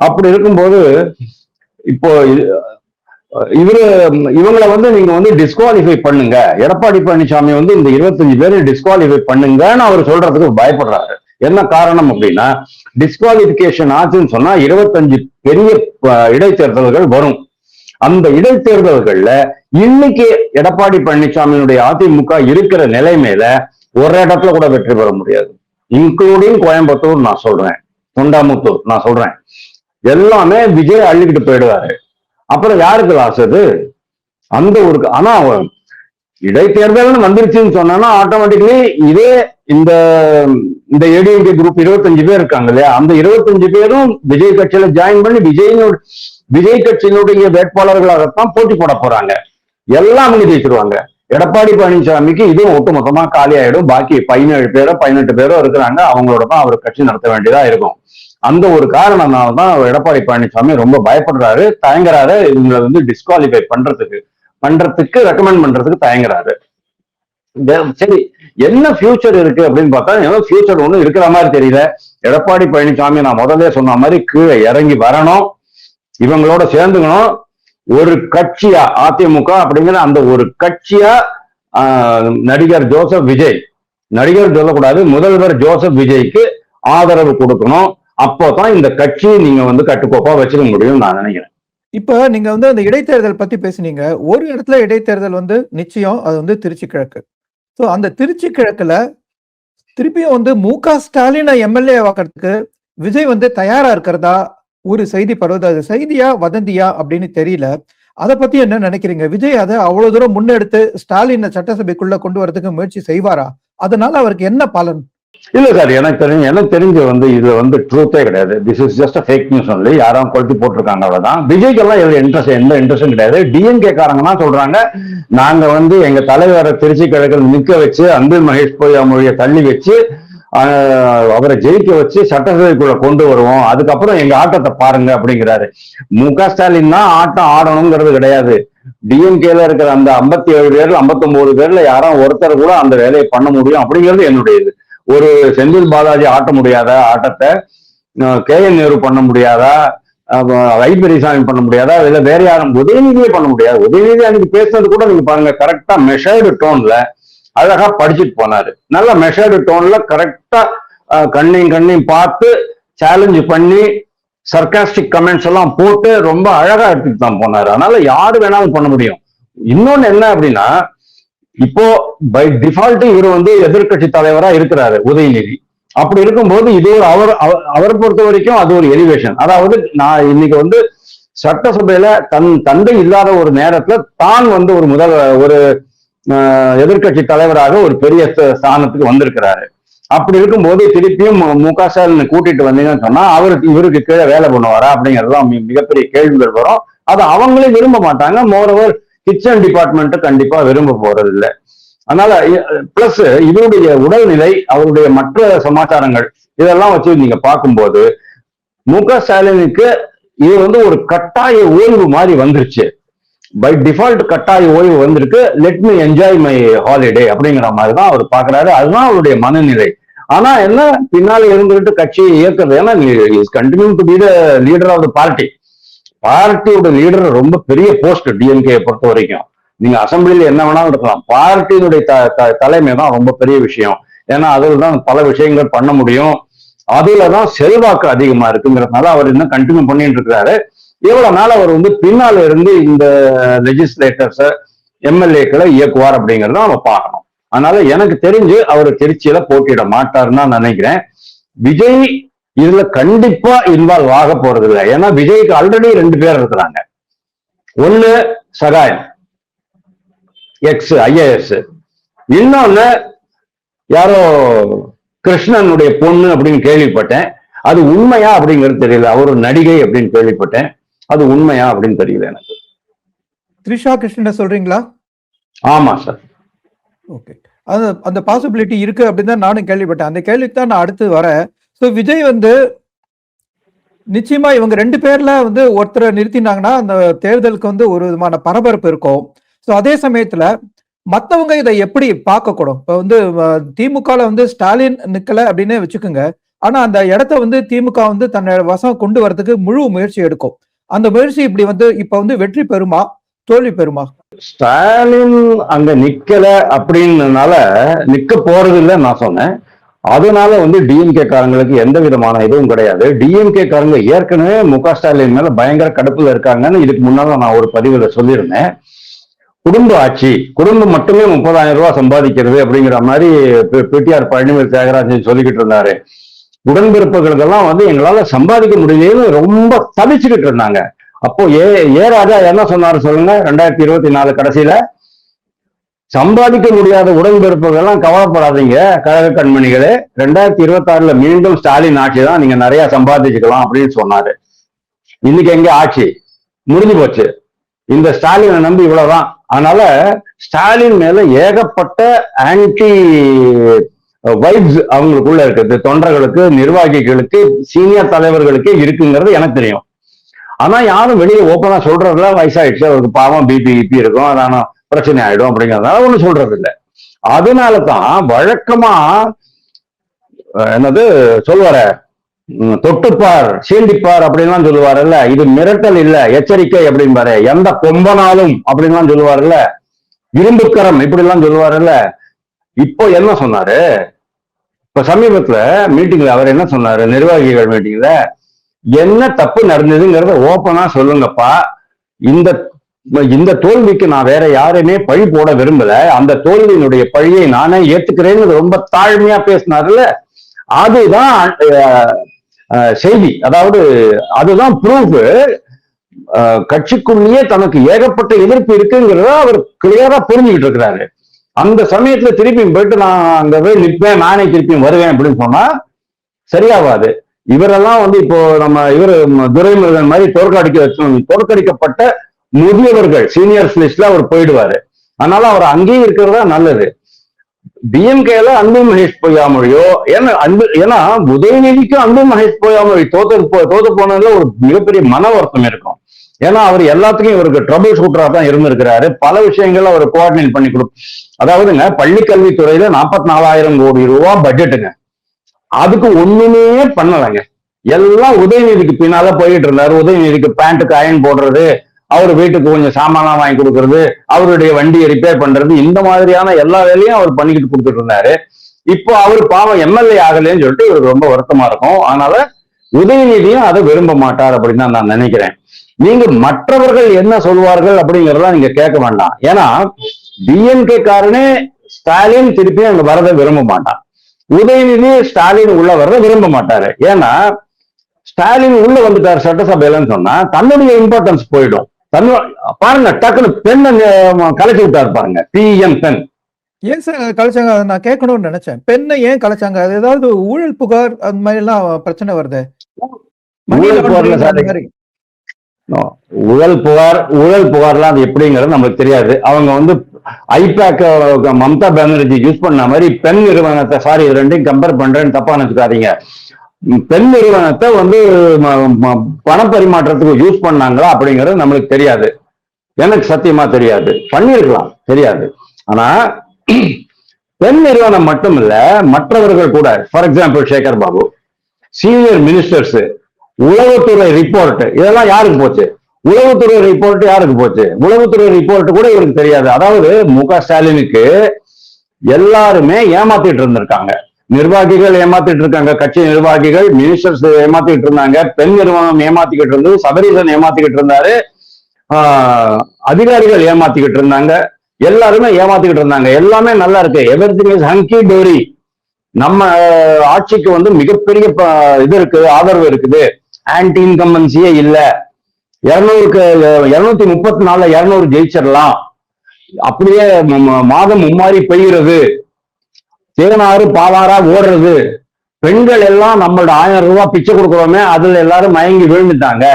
அப்படி இருக்கும்போது இப்போ இவங்களை வந்து நீங்க வந்து டிஸ்குவாலிஃபை பண்ணுங்க, எடப்பாடி பழனிசாமி வந்து இந்த 25 பேரை டிஸ்குவாலிஃபை பண்ணுங்கன்னு அவர் சொல்றதுக்கு பயப்படுறாரு. என்ன காரணம் அப்படின்னா, டிஸ்குவாலிபிகேஷன் ஆச்சுன்னு சொன்னா 25 பெரிய இடைத்தேர்தல்கள் வரும். அந்த இடைத்தேர்தல்கள்ல இன்னைக்கு எடப்பாடி பழனிசாமியினுடைய அதிமுக இருக்கிற நிலைமையில ஒரு இடத்துல கூட வெற்றி பெற முடியாது. இன்க்ளூடிங் கோயம்புத்தூர் நான் சொல்றேன், தொண்டாமுத்தூர் நான் சொல்றேன், எல்லாமே விஜய் அள்ளிக்கிட்டு போயிடுவாரு. அப்புறம் யாருக்கு லாஸ் அது? அந்த ஒரு ஆனா இடைத்தேர்தல்னு வந்துருச்சுன்னு சொன்னா ஆட்டோமேட்டிக்கலி இதே இந்த ஏடிஎம்கே குரூப் 25 பேர் இருக்காங்க இல்லையா, அந்த 25 பேரும் விஜய் கட்சியில ஜாயின் பண்ணி விஜய் கட்சியினுடைய வேட்பாளர்களாகத்தான் போட்டி போட போறாங்க. எல்லாம் ஜெயிச்சிருவாங்க. எடப்பாடி பழனிசாமிக்கு இதுவும் ஒட்டுமொத்தமா காலி ஆயிடும். பாக்கி 17 பேரோ 18 பேரோ இருக்கிறாங்க, அவங்களோட தான் அவர் கட்சி நடத்த வேண்டியதா இருக்கும். அந்த ஒரு காரணம்னால்தான் எடப்பாடி பழனிசாமி ரொம்ப பயப்படுறாரு, தயங்குறாரு. இவங்களை வந்து டிஸ்குவாலிஃபை பண்றதுக்கு ரெக்கமெண்ட் பண்றதுக்கு தயங்குறாரு. சரி, என்ன ஃபியூச்சர் இருக்கு அப்படின்னு பார்த்தா ஏதோ ஃபியூச்சர் ஒன்றும் இருக்கிற மாதிரி தெரியல. எடப்பாடி பழனிசாமி நான் முதல்ல சொன்ன மாதிரி கீழே இறங்கி வரணும், இவங்களோட சேர்ந்துக்கணும், ஒரு கட்சியா அதிமுக அப்படிங்கிற அந்த ஒரு கட்சியா நடிகர் ஜோசப் விஜய், நடிகர் சொல்லக்கூடாது, முதல்வர் ஜோசப் விஜய்க்கு ஆதரவு கொடுக்கணும். அப்போதான் இந்த கட்சியை நீங்க வந்து கட்டுக்கோப்பா வச்சுக்க முடியும் நான் நினைக்கிறேன். இப்ப நீங்க வந்து அந்த இடைத்தேர்தல் பத்தி பேசுனீங்க. ஒரு இடத்துல இடைத்தேர்தல் வந்து நிச்சயம், அது வந்து திருச்சி கிழக்கு. ஸோ அந்த திருச்சி கிழக்குல திருப்பியும் வந்து மு.க. ஸ்டாலினை எம்எல்ஏ வாக்குறதுக்கு விஜய் வந்து தயாரா இருக்கிறதா ஒரு செய்தி பரவுது. அது செய்தியா வதந்தியா அப்படின்னு தெரியல. அதை பத்தி என்ன நினைக்கிறீங்க? விஜய் அதை அவ்வளவு தூரம் முன்னெடுத்து ஸ்டாலினை சட்டசபைக்குள்ள கொண்டு வரதுக்கு முயற்சி செய்வாரா? அதனால அவருக்கு என்ன பலன்? இல்ல சார், எனக்கு தெரிஞ்சு வந்து இதுல வந்து ட்ரூத்தே கிடையாது. This is just fake news only. யாரும் கொளுத்தி போட்டிருக்காங்க, அவ்வளவுதான். விஜய்க்கு எல்லாம் எந்த இன்ட்ரெஸ்டும் கிடையாது. டிஎம்கே காரங்கன்னா சொல்றாங்க, நாங்க வந்து எங்க தலைவரை திருச்சி கிழக்கில் நிக்க வச்சு அன்பில் மகேஷ் பொய்யாமொழியை தள்ளி வச்சு அவரை ஜெயிக்க வச்சு சட்டசபைக்குள்ள கொண்டு வருவோம், அதுக்கப்புறம் எங்க ஆட்டத்தை பாருங்க அப்படிங்கிறாரு. மு.க. ஸ்டாலின் தான் ஆட்டம் ஆடணுங்கிறது கிடையாது. டிஎம்கேல இருக்கிற அந்த 57 பேர்ல 59 பேர்ல யாரும் ஒருத்தர் கூட அந்த வேலையை பண்ண முடியும் அப்படிங்கிறது என்னுடைய இது. ஒரு செந்தில் பாலாஜி ஆட்ட முடியாத ஆட்டத்தை கே.என். நேரு பண்ண முடியாதா, வைபெரிசாமி பண்ண முடியாதா, இல்ல வேற யாரும் உதயநிதியே பண்ண முடியாது. உதயநிதி அன்னைக்கு பேசுனது கூட நீங்க பாருங்க, கரெக்டா மெஷர்டு டோன்ல அழகா படிச்சுட்டு போனாரு. நல்ல மெஷர்டு டோன்ல கரெக்டா கண்ணையும் பார்த்து சேலஞ்சு பண்ணி சர்காஸ்டிக் கமெண்ட்ஸ் எல்லாம் போட்டு ரொம்ப அழகா எடுத்துட்டு தான் போனாரு. அதனால யாரு வேணாலும் பண்ண முடியும். இன்னொன்னு என்ன அப்படின்னா, இப்போ பை டிஃபால்ட் இவர் வந்து எதிர்கட்சி தலைவரா இருக்கிறாரு உதயநிதி. அப்படி இருக்கும்போது இது ஒரு அவரை பொறுத்த வரைக்கும் அது ஒரு எலிவேஷன். அதாவது நான் இன்னைக்கு வந்து சட்டசபையில தந்தை இல்லாத ஒரு நேரத்துல தான் வந்து ஒரு எதிர்கட்சி தலைவராக ஒரு பெரிய ஸ்தானத்துக்கு வந்திருக்கிறாரு. அப்படி இருக்கும்போது திருப்பியும் மு.க. ஸ்டாலின் கூட்டிட்டு வந்தீங்கன்னு சொன்னா இவருக்கு கீழே வேலை பண்ணுவாரா அப்படிங்கறதுதான் மிகப்பெரிய கேள்விகள் வரும். அதை அவங்களே விரும்ப மாட்டாங்க. மோரோவர் கிச்சன் டிபார்ட்மெண்ட் கண்டிப்பா விரும்ப போறது இல்லை. அதனால பிளஸ் இவருடைய உடல்நிலை, அவருடைய மற்ற சமாச்சாரங்கள் இதெல்லாம் வச்சு நீங்க பார்க்கும்போது மு.க. ஸ்டாலினுக்கு இது வந்து ஒரு கட்டாய ஓய்வு மாதிரி வந்துருச்சு. பை டிஃபால்ட் கட்டாய ஓய்வு வந்திருக்கு. Let me enjoy my holiday அப்படிங்கிற மாதிரி தான் அவர் பாக்குறாரு. அதுதான் அவருடைய மனநிலை. ஆனா என்ன, பின்னால இருந்துகிட்டு கட்சியை இயக்குறது, ஏன்னா continue to be the leader of the பார்ட்டியோட லீடர் ரொம்ப பெரிய போஸ்ட் டிஎம்கே பொறுத்த வரைக்கும். நீங்க அசம்பிளில என்ன வேணாலும் இருக்கலாம், பார்ட்டியினுடைய தலைமை தான் ரொம்ப பெரிய விஷயம். ஏன்னா அதுல தான் பல விஷயங்கள் பண்ண முடியும், அதுலதான் செல்வாக்கு அதிகமா இருக்குங்கிறதுனால அவர் இன்னும் கண்டினியூ பண்ணிட்டு இருக்கிறாரு. இவ்வளவு நாள் அவர் வந்து பின்னால இருந்து இந்த லெஜிஸ்லேட்டர்ஸ் எம்எல்ஏக்களை இயக்குவார் அப்படிங்கறத நம்ம பார்க்கணும். அதனால எனக்கு தெரிஞ்சு அவர் திருச்சியில போட்டியிட மாட்டாருன்னு நான் நினைக்கிறேன். விஜய் இதுல கண்டிப்பா இன்வால்வ் ஆக போறது இல்லை. ஏன்னா விஜய்க்கு ஆல்ரெடி 2 பேர் இருக்கிறாங்க. ஒண்ணு சகாயம் எக்ஸ் ஐஏஎஸ், இன்னொன்னு யாரோ கிருஷ்ணனுடைய பொண்ணு அப்படின்னு கேள்விப்பட்டேன். அது உண்மையா அப்படிங்கிறது தெரியல. அவர் நடிகை அப்படின்னு கேள்விப்பட்டேன். அது உண்மையா அப்படின்னு தெரியல எனக்கு. த்ரிஷா கிருஷ்ணன் சொல்றீங்களா? ஆமா சார். ஓகே, அந்த பாசிபிலிட்டி இருக்கு அப்படின்னு தான் நானும் கேள்விப்பட்டேன். அந்த கேள்விக்கு தான் நான் அடுத்து வரேன். ஸோ விஜய் வந்து நிச்சயமா இவங்க 2 பேர்ல வந்து ஒருத்தரை நிறுத்தினாங்கன்னா அந்த தேர்தலுக்கு வந்து ஒரு விதமான பரபரப்பு இருக்கும். ஸோ அதே சமயத்துல மற்றவங்க இதை எப்படி பார்க்கக்கூடும்? இப்போ வந்து திமுகவில் வந்து ஸ்டாலின் நிக்கல அப்படின்னு வச்சுக்கோங்க. ஆனா அந்த இடத்த வந்து திமுக வந்து தன்னோட வசம் கொண்டு வரதுக்கு முழு முயற்சி எடுக்கும். அந்த முயற்சி இப்படி வந்து இப்ப வந்து வெற்றி பெறுமா தோல்வி பெறுமா? ஸ்டாலின் அங்க நிக்கல அப்படின்னால நிக்க போறது இல்லைன்னு நான் சொன்னேன். அதனால வந்து டிஎம்கே காரங்களுக்கு எந்த விதமான இதுவும் கிடையாது. டிஎம்கே காரங்க ஏற்கனவே மு.க. ஸ்டாலின் மேல பயங்கர கடுப்புல இருக்காங்கன்னு இதுக்கு முன்னால நான் ஒரு பதிவுல சொல்லியிருந்தேன். குடும்ப ஆட்சி, குடும்பம் மட்டுமே 30,000 ரூபாய் சம்பாதிக்கிறது அப்படிங்கிற மாதிரி பிடிஆர் பழனிவேல் தியாகராஜன் சொல்லிக்கிட்டு இருந்தாரு. உடன்பிறப்புகளுக்கெல்லாம் வந்து எங்களால சம்பாதிக்க முடியலன்னு ரொம்ப தவிச்சுக்கிட்டு இருந்தாங்க. அப்போ ஏ ராஜா என்ன சொன்னாரு சொல்லுங்க? 2024 கடைசியில சம்பாதிக்க முடியாத உடன்பிறப்புகள்லாம் கவலைப்படாதீங்க கழக கண்மணிகளே, 2026 மீண்டும் ஸ்டாலின் ஆட்சி தான், நீங்க நிறைய சம்பாதிச்சுக்கலாம் அப்படின்னு சொன்னாரு. இன்னைக்கு எங்க ஆட்சி முடிஞ்சு போச்சு. இந்த ஸ்டாலினை நம்பி இவ்வளவுதான். அதனால ஸ்டாலின் மேல ஏகப்பட்ட ஆன்டி வைப்ஸ் அவங்களுக்குள்ள இருக்குது. தொண்டர்களுக்கு, நிர்வாகிகளுக்கு, சீனியர் தலைவர்களுக்கு இருக்குங்கிறது எனக்கு தெரியும். ஆனா யாரும் வெளியே ஓப்பனா சொல்றதுல வயசாயிடுச்சு, அவருக்கு பாவம் பிபி இருக்கும், அதனால பிரச்சனை ஆயிடும் அப்படிங்கிறதுனால ஒண்ணு சொல்றது இல்லை. அதனாலதான் வழக்கமா என்னது சொல்லுவார, தொட்டுப்பார் சீண்டிப்பார் அப்படின்லாம் சொல்லுவாருல்ல, இது மிரட்டல் இல்ல எச்சரிக்கை அப்படின்பாரு. எந்த கொம்பனாலும் அப்படின்லாம் சொல்லுவாருல்ல, இரும்புக்கரம் இப்படிலாம் சொல்லுவாருல்ல. இப்போ என்ன சொன்னாரு? இப்ப சமீபத்துல மீட்டிங்ல அவர் என்ன சொன்னாரு? நிர்வாகிகள் மீட்டிங்ல என்ன தப்பு நடந்ததுங்கிறத ஓப்பனா சொல்லுங்கப்பா. இந்த தோல்விக்கு நான் வேற யாரையுமே பழி போட விரும்பல, அந்த தோல்வியினுடைய பழியை நானே ஏத்துக்கிறேன்னு ரொம்ப தாழ்மையா பேசினாருல்ல. அதுதான் செய்தி. அதாவது அதுதான் ப்ரூஃப். கட்சிக்குள்ளேயே தனக்கு ஏகப்பட்ட எதிர்ப்பு இருக்குங்கிறத அவர் கிளியரா புரிஞ்சுக்கிட்டு இருக்கிறாரு. அந்த சமயத்துல திருப்பியும் போயிட்டு நான் அங்க போய் நிற்பேன், நானே திருப்பியும் வருவேன் அப்படின்னு சொன்னா சரியாவாது. இவரெல்லாம் வந்து இப்போ இவர் துரைமுருகன் மாதிரி தோற்கடிக்கப்பட்ட முதியவர்கள் சீனியர்ஸ் லிஸ்ட்ல அவர் போயிடுவாரு. அதனால அவர் அங்கேயே இருக்கிறதா நல்லது. டிஎம்கேல அன்பில் மகேஷ் பொய்யாமொழியோ, ஏன்னா உதயநிதிக்கு அன்பில் மகேஷ் பொய்யாமொழி தோத்து போனதுல ஒரு மிகப்பெரிய மன வருத்தம் இருக்கும். ஏன்னா அவர் எல்லாத்துக்கும் இவருக்கு ட்ரபிள் ஷூட்டரா தான் இருந்திருக்கிறாரு. பல விஷயங்கள்ல அவர் கோஆர்டினேட் பண்ணி அதாவதுங்க பள்ளி கல்வித்துறையில 44,000 கோடி ரூபாய் பட்ஜெட்டுங்க, அதுக்கு ஒண்ணுமே பண்ணலைங்க. எல்லாம் உதயநிதிக்கு பின்னால போயிட்டு இருந்தாரு. உதயநிதிக்கு பேண்ட்டுக்கு அயன் போடுறது, அவர் வீட்டுக்கு கொஞ்சம் சாமான்லாம் வாங்கி கொடுக்கறது, அவருடைய வண்டியை ரிப்பேர் பண்றது, இந்த மாதிரியான எல்லா வேலையும் அவர் பண்ணிக்கிட்டு கொடுத்துட்டு இருந்தாரு. இப்போ அவர் பாவம் எம்எல்ஏ ஆகலன்னு சொல்லிட்டு இவருக்கு ரொம்ப வருத்தமா இருக்கும். அதனால உதயநிதியும் அதை விரும்ப மாட்டார் அப்படின்னு தான் நான் நினைக்கிறேன். நீங்க மற்றவர்கள் என்ன சொல்வார்கள் அப்படிங்கறத நீங்க கேட்க வேண்டாம். ஏன்னா டிஎம்கே காரனே ஸ்டாலின் திருப்பி அங்க வரதை விரும்ப மாட்டான். உதயநிதி ஸ்டாலின் உள்ள வர்றதை விரும்ப மாட்டாரு. ஏன்னா ஸ்டாலின் உள்ள வந்துட்டார் சட்டசபையிலன்னு சொன்னா தன்னுடைய இம்பார்ட்டன்ஸ் போயிடும். பாருங்க, டக்குனு பெண்ணை கலைச்சு விட்டாரு பாருங்க, பிஎம் பெண். ஏன் சார் கலைச்சாங்க? அதை நான் கேட்கணும்னு நினைச்சேன். பெண்ணை ஏன் கலைச்சாங்க? அது ஏதாவது ஊழல் புகார் அந்த மாதிரி எல்லாம் பிரச்சனை வருது. ஊழல் புகார்லாம் அது எப்படிங்கிறது நமக்கு தெரியாது. அவங்க வந்து ஐபேக் மம்தா பானர்ஜி யூஸ் பண்ண மாதிரி பெண் நிறுவனத்தை, சாரி இது ரெண்டையும் கம்பேர் பண்றேன்னு தப்பா நினைச்சுக்காதீங்க, பெண் நிறுவனத்தை வந்து பண பரிமாற்றத்துக்கு யூஸ் பண்ணாங்களா அப்படிங்கிறது நம்மளுக்கு தெரியாது. எனக்கு சத்தியமா தெரியாது. பண்ணிருக்கலாம், தெரியாது. ஆனா பெண் நிறுவனம் மட்டும் இல்ல, மற்றவர்கள் கூட, for example Sekar Babu, senior ministers, உளவுத்துறை ரிப்போர்ட், இதெல்லாம் யாருக்கு போச்சு? உளவுத்துறை ரிப்போர்ட் யாருக்கு போச்சு? உளவுத்துறை ரிப்போர்ட் கூட இவருக்கு தெரியாது. அதாவது முக ஸ்டாலினுக்கு எல்லாருமே ஏமாத்திட்டு இருந்திருக்காங்க. நிர்வாகிகள் ஏமாத்திட்டு இருக்காங்க, கட்சி நிர்வாகிகள், மினிஸ்டர்ஸ் ஏமாத்திட்டு இருந்தாங்க, பெண் நிறுவனம் ஏமாத்திக்கிட்டு இருந்தது, சபரீசன் ஏமாத்திக்கிட்டு இருந்தாரு, அதிகாரிகள் ஏமாத்திக்கிட்டு இருந்தாங்க, எல்லாருமே ஏமாத்திக்கிட்டு இருந்தாங்க. எல்லாமே நல்லா இருக்கு, எவ்ரிதிங் இஸ் ஹங்கி டோரி. நம்ம ஆட்சிக்கு வந்து மிகப்பெரிய இது இருக்கு, ஆதரவு இருக்குது, ஆன்டி இன்கம்பன்சியே இல்ல, 234 200 ஜெயிச்சிடலாம், அப்படியே மாதம் மும்மாறி பெய்கிறது, தேனாறு பாவாரா ஓடுறது, பெண்கள் எல்லாம் நம்மளோட 1000 ரூபாய் பிச்சை கொடுக்குறோமே அதுல எல்லாரும் மயங்கி விழுந்துட்டாங்க,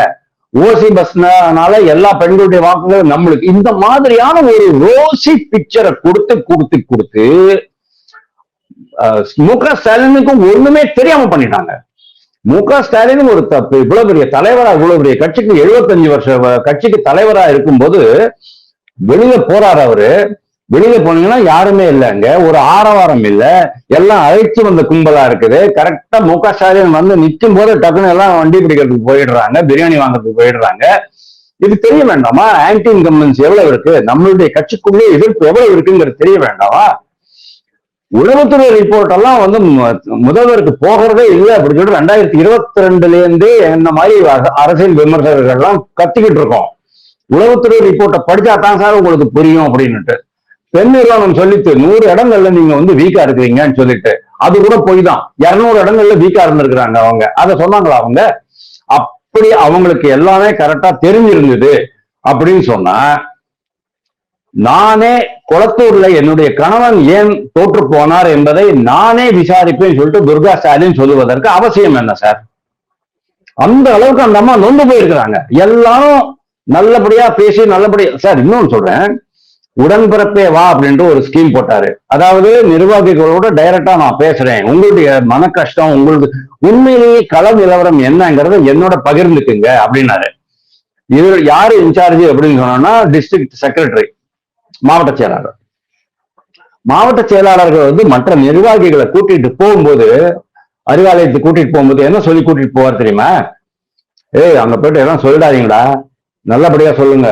ஓசி பஸ்னால எல்லா பெண்களுடைய வாக்குகள் நம்மளுக்கு, இந்த மாதிரியான ஒரு ரோசி பிக்சரை கொடுத்து முக ஸ்டாலினுக்கும் ஒண்ணுமே தெரியாம பண்ணிட்டாங்க. முக ஸ்டாலின் ஒரு தப்பு, இவ்வளவு பெரிய தலைவரா, இவ்வளவு பெரிய கட்சிக்கு 75 வருஷம் கட்சிக்கு தலைவரா இருக்கும்போது வெளியில போறாரு அவரு. வெளியில போனீங்கன்னா யாருமே இல்லைங்க, ஒரு ஆரவாரம் இல்ல, எல்லாம் அழைச்சு வந்த கும்பலா இருக்குது. கரெக்டா முக ஸ்டாலின் வந்து நிற்கும் போது டக்குனு எல்லாம் வண்டி பிடிக்கிறதுக்கு போயிடுறாங்க, பிரியாணி வாங்குறதுக்கு போயிடுறாங்க. இது தெரிய வேண்டாமா? ஆன்டி இன்கம்பன்சி எவ்வளவு இருக்கு, நம்மளுடைய கட்சிக்குள்ளே எதிர்ப்பு எவ்வளவு இருக்குங்கிறது தெரிய வேண்டாமா? உளவுத்துறை ரிப்போர்ட் எல்லாம் வந்து முதல்வருக்கு போகிறதே இல்லை அப்படின்னு சொல்லிட்டு 2022 இருந்தே இந்த மாதிரி அரசியல் விமர்சகர்கள் எல்லாம் கத்திக்கிட்டு இருக்கோம். உளவுத்துறை ரிப்போர்ட்டை படிச்சா தான் சார் உங்களுக்கு புரியும் அப்படின்னுட்டு. பெண் நிறுவனம் சொல்லிட்டு 100 இடங்கள்ல நீங்க வந்து வீக்கா இருக்கிறீங்கன்னு சொல்லிட்டு, அது கூட போய் தான் 200 இடங்கள்ல வீக்கா இருந்திருக்கிறாங்க அவங்க. அதை சொன்னாங்களா அவங்க? அப்படி அவங்களுக்கு எல்லாமே கரெக்டா தெரிஞ்சிருந்தது அப்படின்னு சொன்னா, நானே குளத்தூர்ல என்னுடைய கணவன் ஏன் தோற்று போனார் என்பதை நானே விசாரிப்பேன்னு சொல்லிட்டு துர்கா ஸ்டாலின் சொல்லுவதற்கு அவசியம் என்ன சார்? அந்த அளவுக்கு அந்த அம்மா நொந்து போயிருக்கிறாங்க. எல்லாரும் நல்லபடியா பேசி நல்லபடியா. சார் இன்னொன்னு சொல்றேன், உடன்பிறப்பே வா அப்படின்ட்டு ஒரு ஸ்கீம் போட்டாரு. அதாவது நிர்வாகிகளோட டைரக்டா நான் பேசுறேன், உங்களுடைய மன கஷ்டம், உங்களுக்கு உண்மையிலேயே கள நிலவரம் என்னங்கிறத என்னோட பகிர்ந்துக்குங்க அப்படின்னாரு. இது யாரு இன்சார்ஜ் அப்படின்னு சொன்னோம்னா டிஸ்ட்ரிக்ட் செக்ரட்டரி, மாவட்ட செயலாளர். மாவட்ட செயலாளர்கள் வந்து மற்ற நிர்வாகிகளை கூட்டிட்டு போகும்போது, அறிவாலயத்துக்கு கூட்டிட்டு போகும்போது என்ன சொல்லி கூட்டிட்டு போவார் தெரியுமா? அங்க போயிட்டு எல்லாம் சொல்லிடாதீங்களா, நல்லபடியா சொல்லுங்க,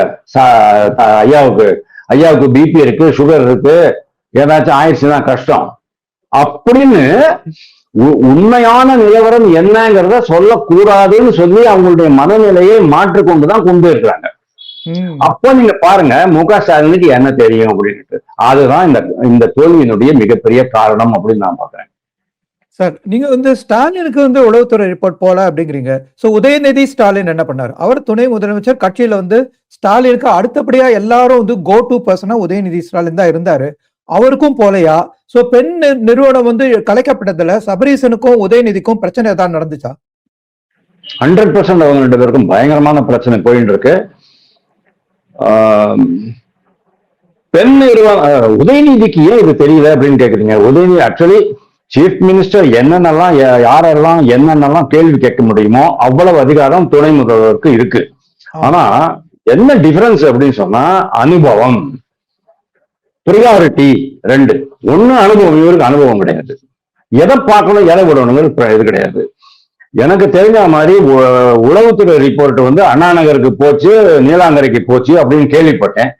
ஐயாவுக்கு பிபி இருக்கு, சுகர் இருக்கு, ஏதாச்சும் ஆயிடுச்சுன்னா கஷ்டம் அப்படின்னு உண்மையான நிலவரம் என்னங்கிறத சொல்லக்கூடாதுன்னு சொல்லி அவங்களுடைய மனநிலையை மாற்றிக்கொண்டுதான் கொண்டு இருக்கிறாங்க. அப்போ நீங்க பாருங்க முக ஸ்டாலினுக்கு என்ன தெரியும் அப்படின்ட்டு. அதுதான் இந்த தோல்வியினுடைய மிகப்பெரிய காரணம் அப்படின்னு நான் பாக்குறேன். சார், நீங்க வந்து ஸ்டாலினுக்கு வந்து உளவுத்துறை ரிப்போர்ட் போல அப்படிங்கிறீங்க. சோ உதயநிதி ஸ்டாலின் என்ன பண்ணாரு? அவர் துணை முதலமைச்சர், கட்சியில வந்து ஸ்டாலினுக்கு அடுத்தபடியா எல்லாரும் வந்து கோ டு பர்சனா உதயநிதி ஸ்டாலின் தான் இருந்தாரு. அவருக்கும் போலையா? சோ பெண் நிறுவனம் வந்து கலைக்கப்பட்டதுல சபரீசனுக்கும் உதயநிதிக்கும் பிரச்சனை ஏதாவது நடந்துச்சா? 100% அவங்க 2 பேருக்கும் பயங்கரமான பிரச்சனை போயிட்டு இருக்கு. பெண் நிறுவனம் உதயநிதிக்கு ஏன் இது தெரியல அப்படின்னு கேக்குறீங்க. உதயநிதி ஆக்சுவலி சீஃப் மினிஸ்டர் என்னென்னலாம் யாரெல்லாம் என்னென்னலாம் கேள்வி கேட்க முடியுமோ அவ்வளவு அதிகாரம் துணை முதல்வருக்கு இருக்கு. ஆனா என்ன டிஃபரன்ஸ் அப்படின்னு சொன்னா அனுபவம், ப்ரியாரிட்டி 2. ஒண்ணு அனுபவம், இவருக்கு அனுபவம் கிடையாது. எதை பார்க்கணும் எதை விடணுங்கிறது இது கிடையாது. எனக்கு தெரிஞ்ச மாதிரி உளவுத்துறை ரிப்போர்ட் வந்து அண்ணா நகருக்கு போச்சு, நீலாங்கரைக்கு போச்சு அப்படின்னு கேள்விப்பட்டேன்.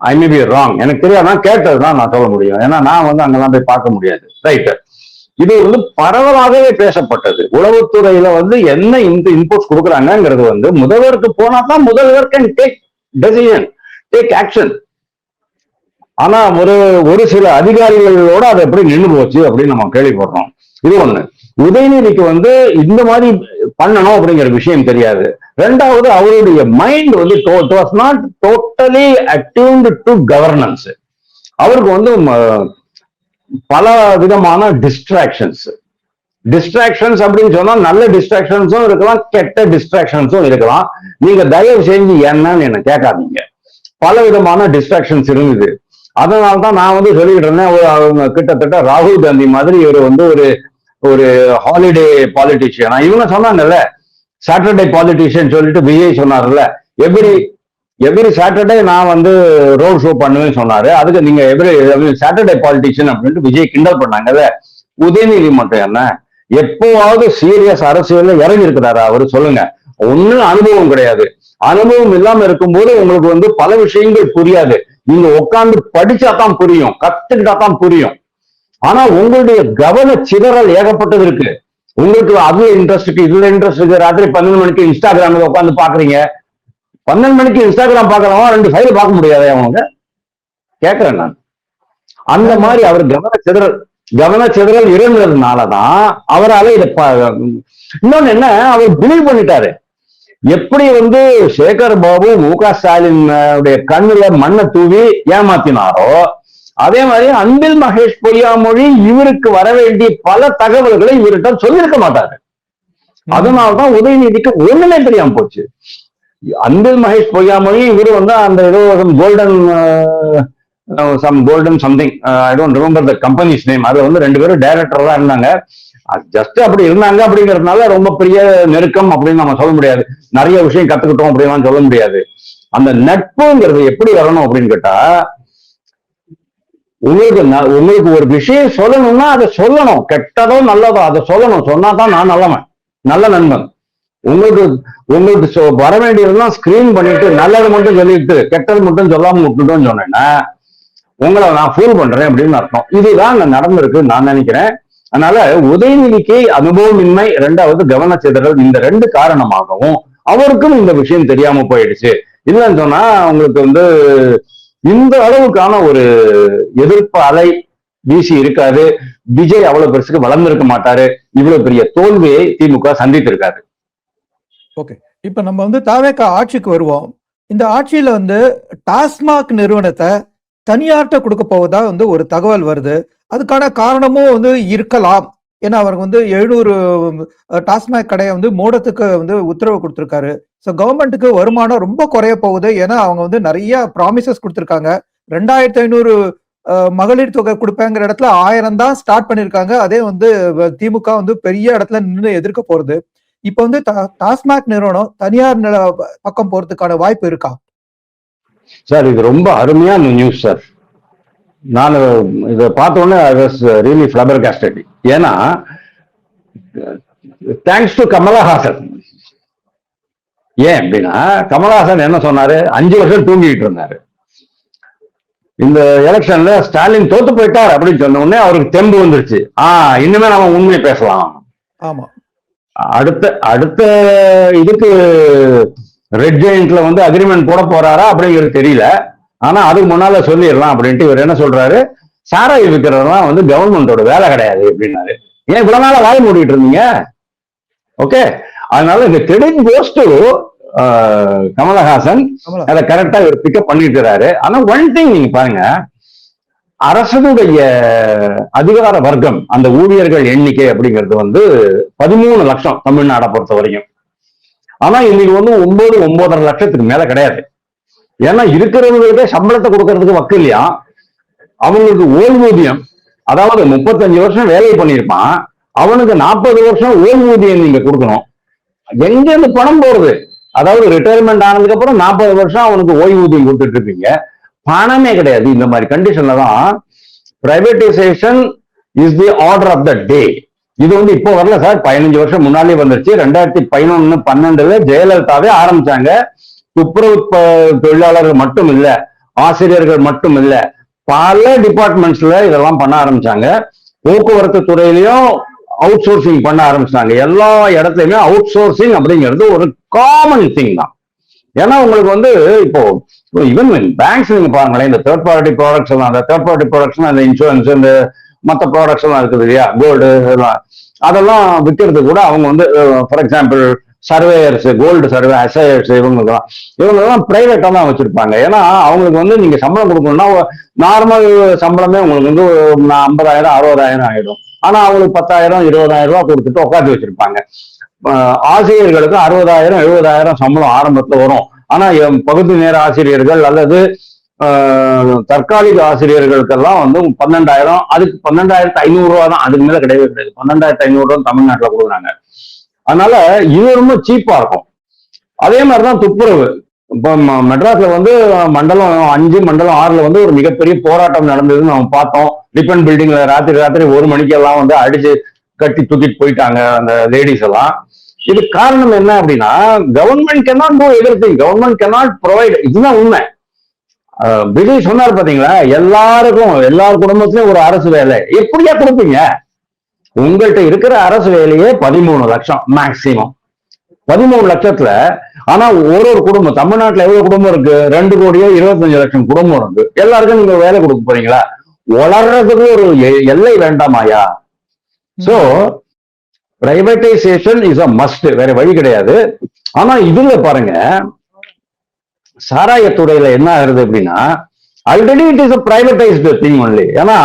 ஐ மே பி ராங், எனக்கு தெரியாதான், கேட்டதுதான் நான் சொல்ல முடியும். ஏன்னா நான் வந்து அங்கெல்லாம் போய் பார்க்க முடியாது. ரைட், இது வந்து பரவலாகவே பேசப்பட்டது. உளவுத்துறையில வந்து என்ன இந்த இன்புட்ஸ் கொடுக்குறாங்கிறது வந்து முதல்வருக்கு போனா தான் முதல்வர் can take decision, take action. ஆனா ஒரு சில அதிகாரிகளோட அது எப்படி நின்று போச்சு அப்படின்னு நம்ம கேள்விப்படுறோம். இது ஒண்ணு. உதயநிதிக்கு வந்து இந்த மாதிரி பண்ணணும் அப்படிங்கிற விஷயம் தெரியாது. ரெண்டாவது, அவருடைய மைண்ட் வந்து was not totally attuned to governance. அவருக்கு வந்து பல விதமான டிஸ்ட்ராக்ஷன்ஸ் அப்படின்னு சொன்னா நல்ல டிஸ்ட்ராக்ஷன்ஸும் இருக்கலாம், கெட்ட டிஸ்ட்ராக்ஷன்ஸும் இருக்கலாம். நீங்க தயவு செஞ்சு என்னன்னு என்ன கேட்காதீங்க. பல விதமான டிஸ்ட்ராக்ஷன்ஸ் இருந்தது. அதனால்தான் நான் வந்து சொல்லிட்டு இருந்தேன், அவங்க கிட்டத்தட்ட ராகுல் காந்தி மாதிரி இவர் வந்து ஒரு ஹாலிடே பாலிட்டிஷியன். இவங்க சொன்னாங்கல்ல சாட்டர்டே பாலிட்டிஷியன் சொல்லிட்டு விஜய் சொன்னார்ல, எவ்ரி சாட்டர்டே நான் வந்து ரோட் ஷோ பண்ணுவேன்னு சொன்னாரு. அதுக்கு நீங்க சாட்டர்டே பாலிட்டிஷியன் அப்படின்ட்டு விஜய் கிண்டல் பண்ணாங்கல்ல. உதயநிதி மட்டும் என்ன எப்போவாவது சீரியஸ் அரசியல்ல இறங்கி இருக்கிறாரா அவரு? சொல்லுங்க. ஒன்னும் அனுபவம் கிடையாது. அனுபவம் இல்லாம இருக்கும்போது உங்களுக்கு வந்து பல விஷயங்கள் புரியாது. நீங்க உட்கார்ந்து படிச்சா தான் புரியும், கத்துக்கிட்டா தான் புரியும். ஆனா உங்களுடைய கவன சிதறல் ஏகப்பட்டது இருக்கு. உங்களுக்கு அதுல இன்ட்ரெஸ்ட் இருக்கு, இதுல இன்ட்ரெஸ்ட் இருக்கு. ராத்திரி 12 மணிக்கு இன்ஸ்டாகிராம்ல உட்காந்து பாக்குறீங்க. 12 மணிக்கு இன்ஸ்டாகிராம் பாக்குறவங்க 2 ஃபைல் பார்க்க முடியாதே அவங்க? கேட்கிறேன் நான். அந்த மாதிரி அவர் கவன சிதறல் இருந்ததுனாலதான் அவரால் இதை இன்னொன்னு என்ன, அவர் பிலீவ் பண்ணிட்டாரு. எப்படி வந்து சேகர் பாபு முக ஸ்டாலின் கண்ணுல மண்ணை தூவி ஏமாத்தினாரோ, அதே மாதிரி அன்பில் மகேஷ் பொய்யாமொழி இவருக்கு வர வேண்டிய பல தகவல்களை இவர்கிட்ட சொல்லியிருக்க மாட்டாரு. அதனால்தான் உதயநிதிக்கு ஒண்ணுமே தெரியாம போச்சு. அன்பில் மகேஷ் பொய்யாமொழி இவரு வந்து அந்த ஏதோ golden something, I don't remember the companies name. அதுல வந்து 2 பேரும் டைரக்டர் தான் இருந்தாங்க. ஜஸ்ட் அப்படி இருந்தாங்க அப்படிங்கிறதுனால ரொம்ப பெரிய நெருக்கம் அப்படின்னு நம்ம சொல்ல முடியாது. நிறைய விஷயம் கத்துக்கிட்டோம் அப்படின்னு சொல்ல முடியாது. அந்த நட்புங்கிறது எப்படி வரணும் அப்படின்னு கேட்டா, உங்களுக்கு ஒரு விஷயம் சொல்லணும்னா அதை சொல்லணும். கெட்டதோ நல்லதோ அதை சொல்லணும். சொன்னாதான் நான் நல்ல நண்பன். உங்களுக்கு வர வேண்டியதுதான் ஸ்கிரீன் பண்ணிட்டு நல்லது மட்டும் சொல்லிட்டு கெட்டது மட்டும் சொல்லாம விட்டுட்டோம்னு சொன்னேன்னா உங்களை நான் ஃபூல் பண்றேன் அப்படின்னு அர்த்தம். இதுதான் நடந்திருக்கு நான் நினைக்கிறேன். அதனால உதயநிதிக்கு அனுபவமின்மை, 2வது கவனச்சிதறல், இந்த 2 காரணமாகவும் அவருக்கும் இந்த விஷயம் தெரியாம போயிடுச்சு. இல்லைன்னு சொன்னா உங்களுக்கு வந்து இந்த அளவுக்கான ஒரு எதிர்ப்பு அலை வீசி இருக்காது. விஜய் அவ்வளவு பெருசுக்கு வளர்ந்திருக்க மாட்டாரு. இவ்வளவு பெரிய தோல்வியை திமுக சந்தித்து இருக்காரு. ஓகே, இப்ப நம்ம வந்து தாவேகா ஆட்சிக்கு வருவோம். இந்த ஆட்சியில வந்து டாஸ்மாக் நிறுவனத்தை தனியார்ட்ட கொடுக்க போவதா வந்து ஒரு தகவல் வருது. அதுக்கான காரணமும் வந்து இருக்கலாம். ஏன்னா அவர் வந்து 700 டாஸ்மாக் கடையை வந்து மூடத்துக்கு வந்து உத்தரவு கொடுத்திருக்காரு. ஸோ கவர்மெண்ட்டுக்கு வருமானம் ரொம்ப குறைய போகுது. ஏன்னா அவங்க வந்து நிறைய ப்ராமிசஸ் கொடுத்திருக்காங்க. 2500 மகளிர் தொகை கொடுப்பேங்கிற இடத்துல 1000 தான் ஸ்டார்ட் பண்ணிருக்காங்க. அதே வந்து திமுக வந்து பெரிய இடத்துல நின்று எதிர்க்க போறது. இப்ப வந்து டாஸ்மாக் நிறுவனம் தனியார் பக்கம் போறதுக்கான வாய்ப்பு இருக்கா? சார், இது ரொம்ப அருமையான நியூஸ் சார். நான் இதை பார்த்த உடனே ஐ வாஸ் ரியலி ஃப்ளபர்காஸ்டட். ஏன்னா தேங்க்ஸ் டு கமலஹாசன். ஏன் அப்படின்னா கமலஹாசன் என்ன சொன்னாரு, 5 வருஷம் தூங்கிட்டு இருந்தாரு. இந்த எலெக்ஷன்ல ஸ்டாலின் தோத்து போயிட்டார் அப்படின்னு சொன்ன உடனே அவருக்கு தெம்பு வந்துருச்சு. இனிமே நம்ம உண்மையை பேசலாம். ஆமா, அடுத்த இதுக்கு ரெட் ஜெயின்ட்ல வந்து அக்ரிமெண்ட் போட போறாரா அப்படிங்கிறது தெரியல. ஆனா அதுக்கு முன்னால சொல்லிடலாம் அப்படின்ட்டு இவர் என்ன சொல்றாரு, சாராய் விற்கிறதெல்லாம் வந்து கவர்மெண்டோட வேலை கிடையாது அப்படின்னாரு. ஏன் இவ்வளவு நாள வாய் மூடிட்டு இருந்தீங்க? ஓகே, அதனால இந்த கிரெடிட் கோஸ் டு கமலஹாசன். அதை கரெக்டா இவர் பிக்கப் பண்ணிட்டு இருக்காரு. ஆனா ஒன் திங் நீங்க பாருங்க, அரசனுடைய அதிகார வர்க்கம், அந்த ஊழியர்கள் எண்ணிக்கை அப்படிங்கிறது வந்து 13 லட்சம் தமிழ்நாடை பொறுத்த வரைக்கும். ஆனா இன்னைக்கு வந்து 9-9.5 லட்சத்துக்கு மேல கிடையாது. ஏன்னா இருக்கிறவங்களுக்கே சம்பளத்தை கொடுக்கறதுக்கு வக்கு இல்லையா. அவங்களுக்கு ஓய்வூதியம், அதாவது 35 வருஷம் வேலை பண்ணியிருப்பான், அவனுக்கு 40 வருஷம் ஓய்வூதியம் நீங்க கொடுக்கணும். எங்க இருந்து பணம் போறது? அதாவது ரிட்டையர்மெண்ட் ஆனதுக்கு அப்புறம் 40 வருஷம் அவனுக்கு ஓய்வூதியம் கொடுத்துட்டு இருப்பீங்க, பணமே கிடையாது. இந்த மாதிரி கண்டிஷன்ல தான் privatisation is the order of the day. இது வந்து இப்போ வரல சார், 15 வருஷம் முன்னாலே வந்துருச்சு. 2011-12 ஜெயலலிதாவே ஆரம்பிச்சாங்க. துப்புரவு தொழிலாளர்கள் மட்டும் இல்ல, ஆசிரியர்கள் மட்டும் இல்ல, பல டிபார்ட்மெண்ட்ஸ்ல இதெல்லாம் பண்ண ஆரம்பிச்சாங்க. போக்குவரத்து துறையிலையும் அவுட் சோர்சிங் பண்ண ஆரம்பிச்சாங்க. எல்லா இடத்துலயுமே அவுட் சோர்சிங் அப்படிங்கிறது ஒரு காமன் திங் தான். ஏன்னா உங்களுக்கு வந்து இப்போ ஈவன் பேங்க்ஸ் நீங்க பாருங்களேன், இந்த தேர்ட் பார்ட்டி ப்ராடக்ட்ஸ் எல்லாம், அந்த தேர்ட் பார்ட்டி ப்ராடக்ட்ஸ், அந்த இன்சூரன்ஸ், இந்த மற்ற ப்ராடக்ட்ஸ் எல்லாம் இருக்குது இல்லையா, கோல்டு அதெல்லாம் விற்கிறது கூட அவங்க வந்து for example surveyors, gold survey assayers, இவங்கெல்லாம் பிரைவேட்டா தான் வச்சிருப்பாங்க. ஏன்னா அவங்களுக்கு வந்து நீங்க சம்பளம் கொடுக்கணும்னா நார்மல் சம்பளமே உங்களுக்கு வந்து 50,000 60,000 ஆயிடும். ஆனா அவங்களுக்கு 10,000 20,000 ரூபாய் கொடுத்துட்டு உட்காந்து வச்சிருப்பாங்க. ஆசிரியர்களுக்கு 60,000 70,000 சம்பளம் ஆரம்பத்துல வரும். ஆனா பகுதி நேர ஆசிரியர்கள் அல்லது தற்காலிக ஆசிரியர்களுக்கெல்லாம் வந்து 12,000, அதுக்கு 12,500 ரூபா தான், அதுக்கு மேல கிடையவே கிடையாது. 12,500 ரூபா தமிழ்நாட்டுல கொடுக்குறாங்க. அதனால இது ரொம்ப சீப்பா இருக்கும். அதே மாதிரிதான் துப்புரவு. இப்போ மெட்ராஸ்ல வந்து மண்டலம் 5 மண்டலம் 6ல வந்து ஒரு மிகப்பெரிய போராட்டம் நடந்ததுன்னு நம்ம பார்த்தோம். டிபன் பில்டிங்ல ராத்திரி 1 மணிக்கு எல்லாம் வந்து அடிச்சு கட்டி தூக்கிட்டு போயிட்டாங்க அந்த லேடிஸ் எல்லாம். இது காரணம் என்ன அப்படின்னா, government cannot do everything, government cannot provide. இதுதான் உண்மை. விஜய் சொன்னார் பாத்தீங்களா, எல்லாருக்கும் எல்லார் குடும்பத்திலயும் ஒரு அரசு வேலை. எப்படியா கொடுப்பீங்க? உங்கள்கிட்ட இருக்கிற அரசு வேலையே 13 லட்சம் மேக்சிமம். 13 லட்சத்துல ஆனா ஒரு குடும்பம், தமிழ்நாட்டுல எவ்வளவு குடும்பம் இருக்கு? 2,25,00,000 குடும்பம் இருக்கு. எல்லாருக்கும் நீங்க வேலை கொடுக்க போறீங்களா? வளர்றதுக்கு ஒரு எல்லை வேண்டாமாயா? So privatisation is a must, வேற வழி கிடையாது. ஆனா இதுல பாருங்க, சாராயத்துறையில என்ன ஆகுது அப்படின்னா, already it is a privatised thing only. ஏன்னா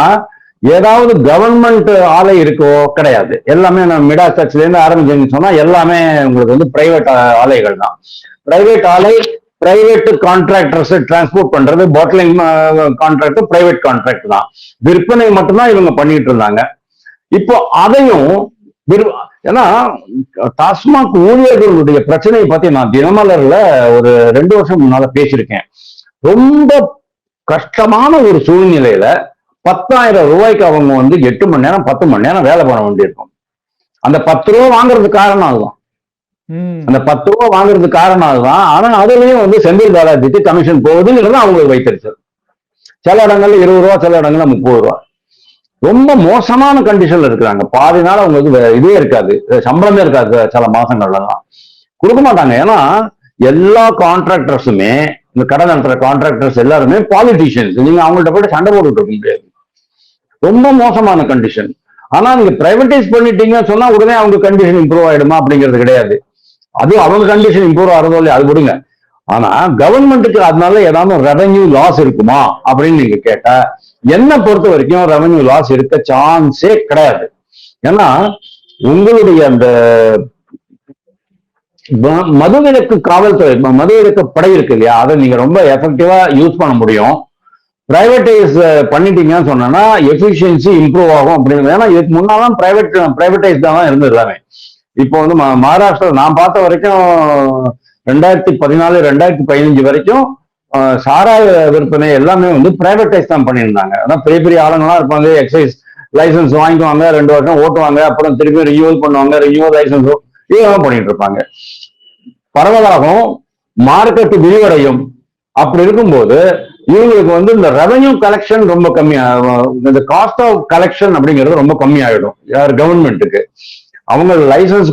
ஏதாவது கவர்மெண்ட் ஆலை இருக்கோ? கிடையாது. எல்லாமே மிடா சர்ச்ல இருந்து ஆரம்பிச்சுன்னு சொன்னா எல்லாமே உங்களுக்கு வந்து பிரைவேட் ஆலைகள் தான். பிரைவேட் ஆலை, பிரைவேட் கான்ட்ராக்டர்ஸ் டிரான்ஸ்போர்ட் பண்றது, பாட்டிலிங் கான்ட்ராக்ட் பிரைவேட் கான்ட்ராக்ட் தான். விற்பனை மட்டும்தான் இவங்க பண்ணிட்டு இருந்தாங்க. இப்போ அதையும் ஏன்னா டாஸ்மாக் ஊழியர்களுடைய பிரச்சனையை பத்தி நான் தினமலர்ல ஒரு 2 வருஷம் முன்னால பேசியிருக்கேன். ரொம்ப கஷ்டமான ஒரு சூழ்நிலையில 10,000 ரூபாய்க்கு அவங்க வந்து 8 மணி நேரம் 10 மணி நேரம் வேலை பண்ண வேண்டியிருக்கும். அந்த 10 ரூபா வாங்குறதுக்கு காரணம் அதுதான். அந்த 10 ரூபா வாங்குறதுக்கு காரணம் அதுதான். ஆனா அதுலயும் வந்து செந்தில் பாலாஜிக்கு கமிஷன் போகுதுங்கிறது அவங்களுக்கு வைத்திருச்சு. சில இடங்கள்ல 20 ரூபா, சில இடங்கள்ல 30 ரூபா. ரொம்ப மோசமான கண்டிஷன்ல இருக்கிறாங்க. பாதி நாள் அவங்களுக்கு இதே இருக்காது, சம்பளமே இருக்காது. சில மாசங்கள்லாம் கொடுக்க மாட்டாங்க. ஏன்னா எல்லா கான்ட்ராக்டர்ஸுமே, இந்த கடை நடத்துற கான்ட்ராக்டர்ஸ் எல்லாருமே பாலிட்டிஷியன்ஸ். நீங்க அவங்கள்ட்ட போயிட்டு சண்டை போட்டுட்டு இருக்க முடியாது. ரொம்ப மோசமான கண்டிஷன். ஆனா நீங்க பிரைவேடைஸ் பண்ணிட்டீங்கன்னு சொன்னா உடனே அவங்க கண்டிஷன் இம்ப்ரூவ் ஆயிடுமா? அப்படிங்கிறது கிடையாது. அது அவங்க கண்டிஷன் இம்ப்ரூவ் ஆகிறதோ இல்லையா அது விடுங்க. ஆனா கவர்மெண்ட்டுக்கு அதனால ஏதாவது ரெவென்யூ லாஸ் இருக்குமா அப்படின்னு நீங்க கேட்டா, என்ன பொறுத்த வரைக்கும் ரெவென்யூ லாஸ் இருக்க சான்ஸே கிடையாது. ஏன்னா உங்களுடைய அந்த மதுவிலக்கு காவல்துறை, மதுவிலக்கு படை இருக்கு இல்லையா, அதை நீங்க ரொம்ப எஃபெக்டிவா யூஸ் பண்ண முடியும். பிரைவேடைஸ் பண்ணிட்டீங்கன்னு சொன்னா எஃபிஷியன்சி இம்ப்ரூவ் ஆகும் அப்படிங்கிறது. ஏன்னா இதுக்கு முன்னாலும் பிரைவேடைஸ் தான் இருந்தது எல்லாமே. இப்போ வந்து மகாராஷ்டிரா நான் பார்த்த வரைக்கும் 2014 2015 வரைக்கும் சாராய விற்பனை எல்லாமே வந்து பிரைவேடைஸ் தான் பண்ணியிருந்தாங்க. அதான் பெரிய பெரிய ஆளுங்கெல்லாம் இருப்பாங்க, எக்ஸைஸ் லைசன்ஸ் வாங்கிக்குவாங்க, 2 வருஷம் ஓட்டுவாங்க, அப்புறம் திருப்பி ரினியூவல் பண்ணுவாங்க, ரினியூவல் லைசன்ஸ் இதெல்லாம் பண்ணிட்டு இருப்பாங்க. பரவலாகும், மார்க்கெட் விரிவடையும். அப்படி இருக்கும்போது இவங்களுக்கு வந்து இந்த ரெவென்யூ கலெக்ஷன் ரொம்ப கம்மியா, இந்த காஸ்ட் ஆஃப் கலெக்ஷன் அப்படிங்கிறது ரொம்ப கம்மியாயிடும் யார் கவர்மெண்ட்டுக்கு. அவங்க லைசன்ஸ்,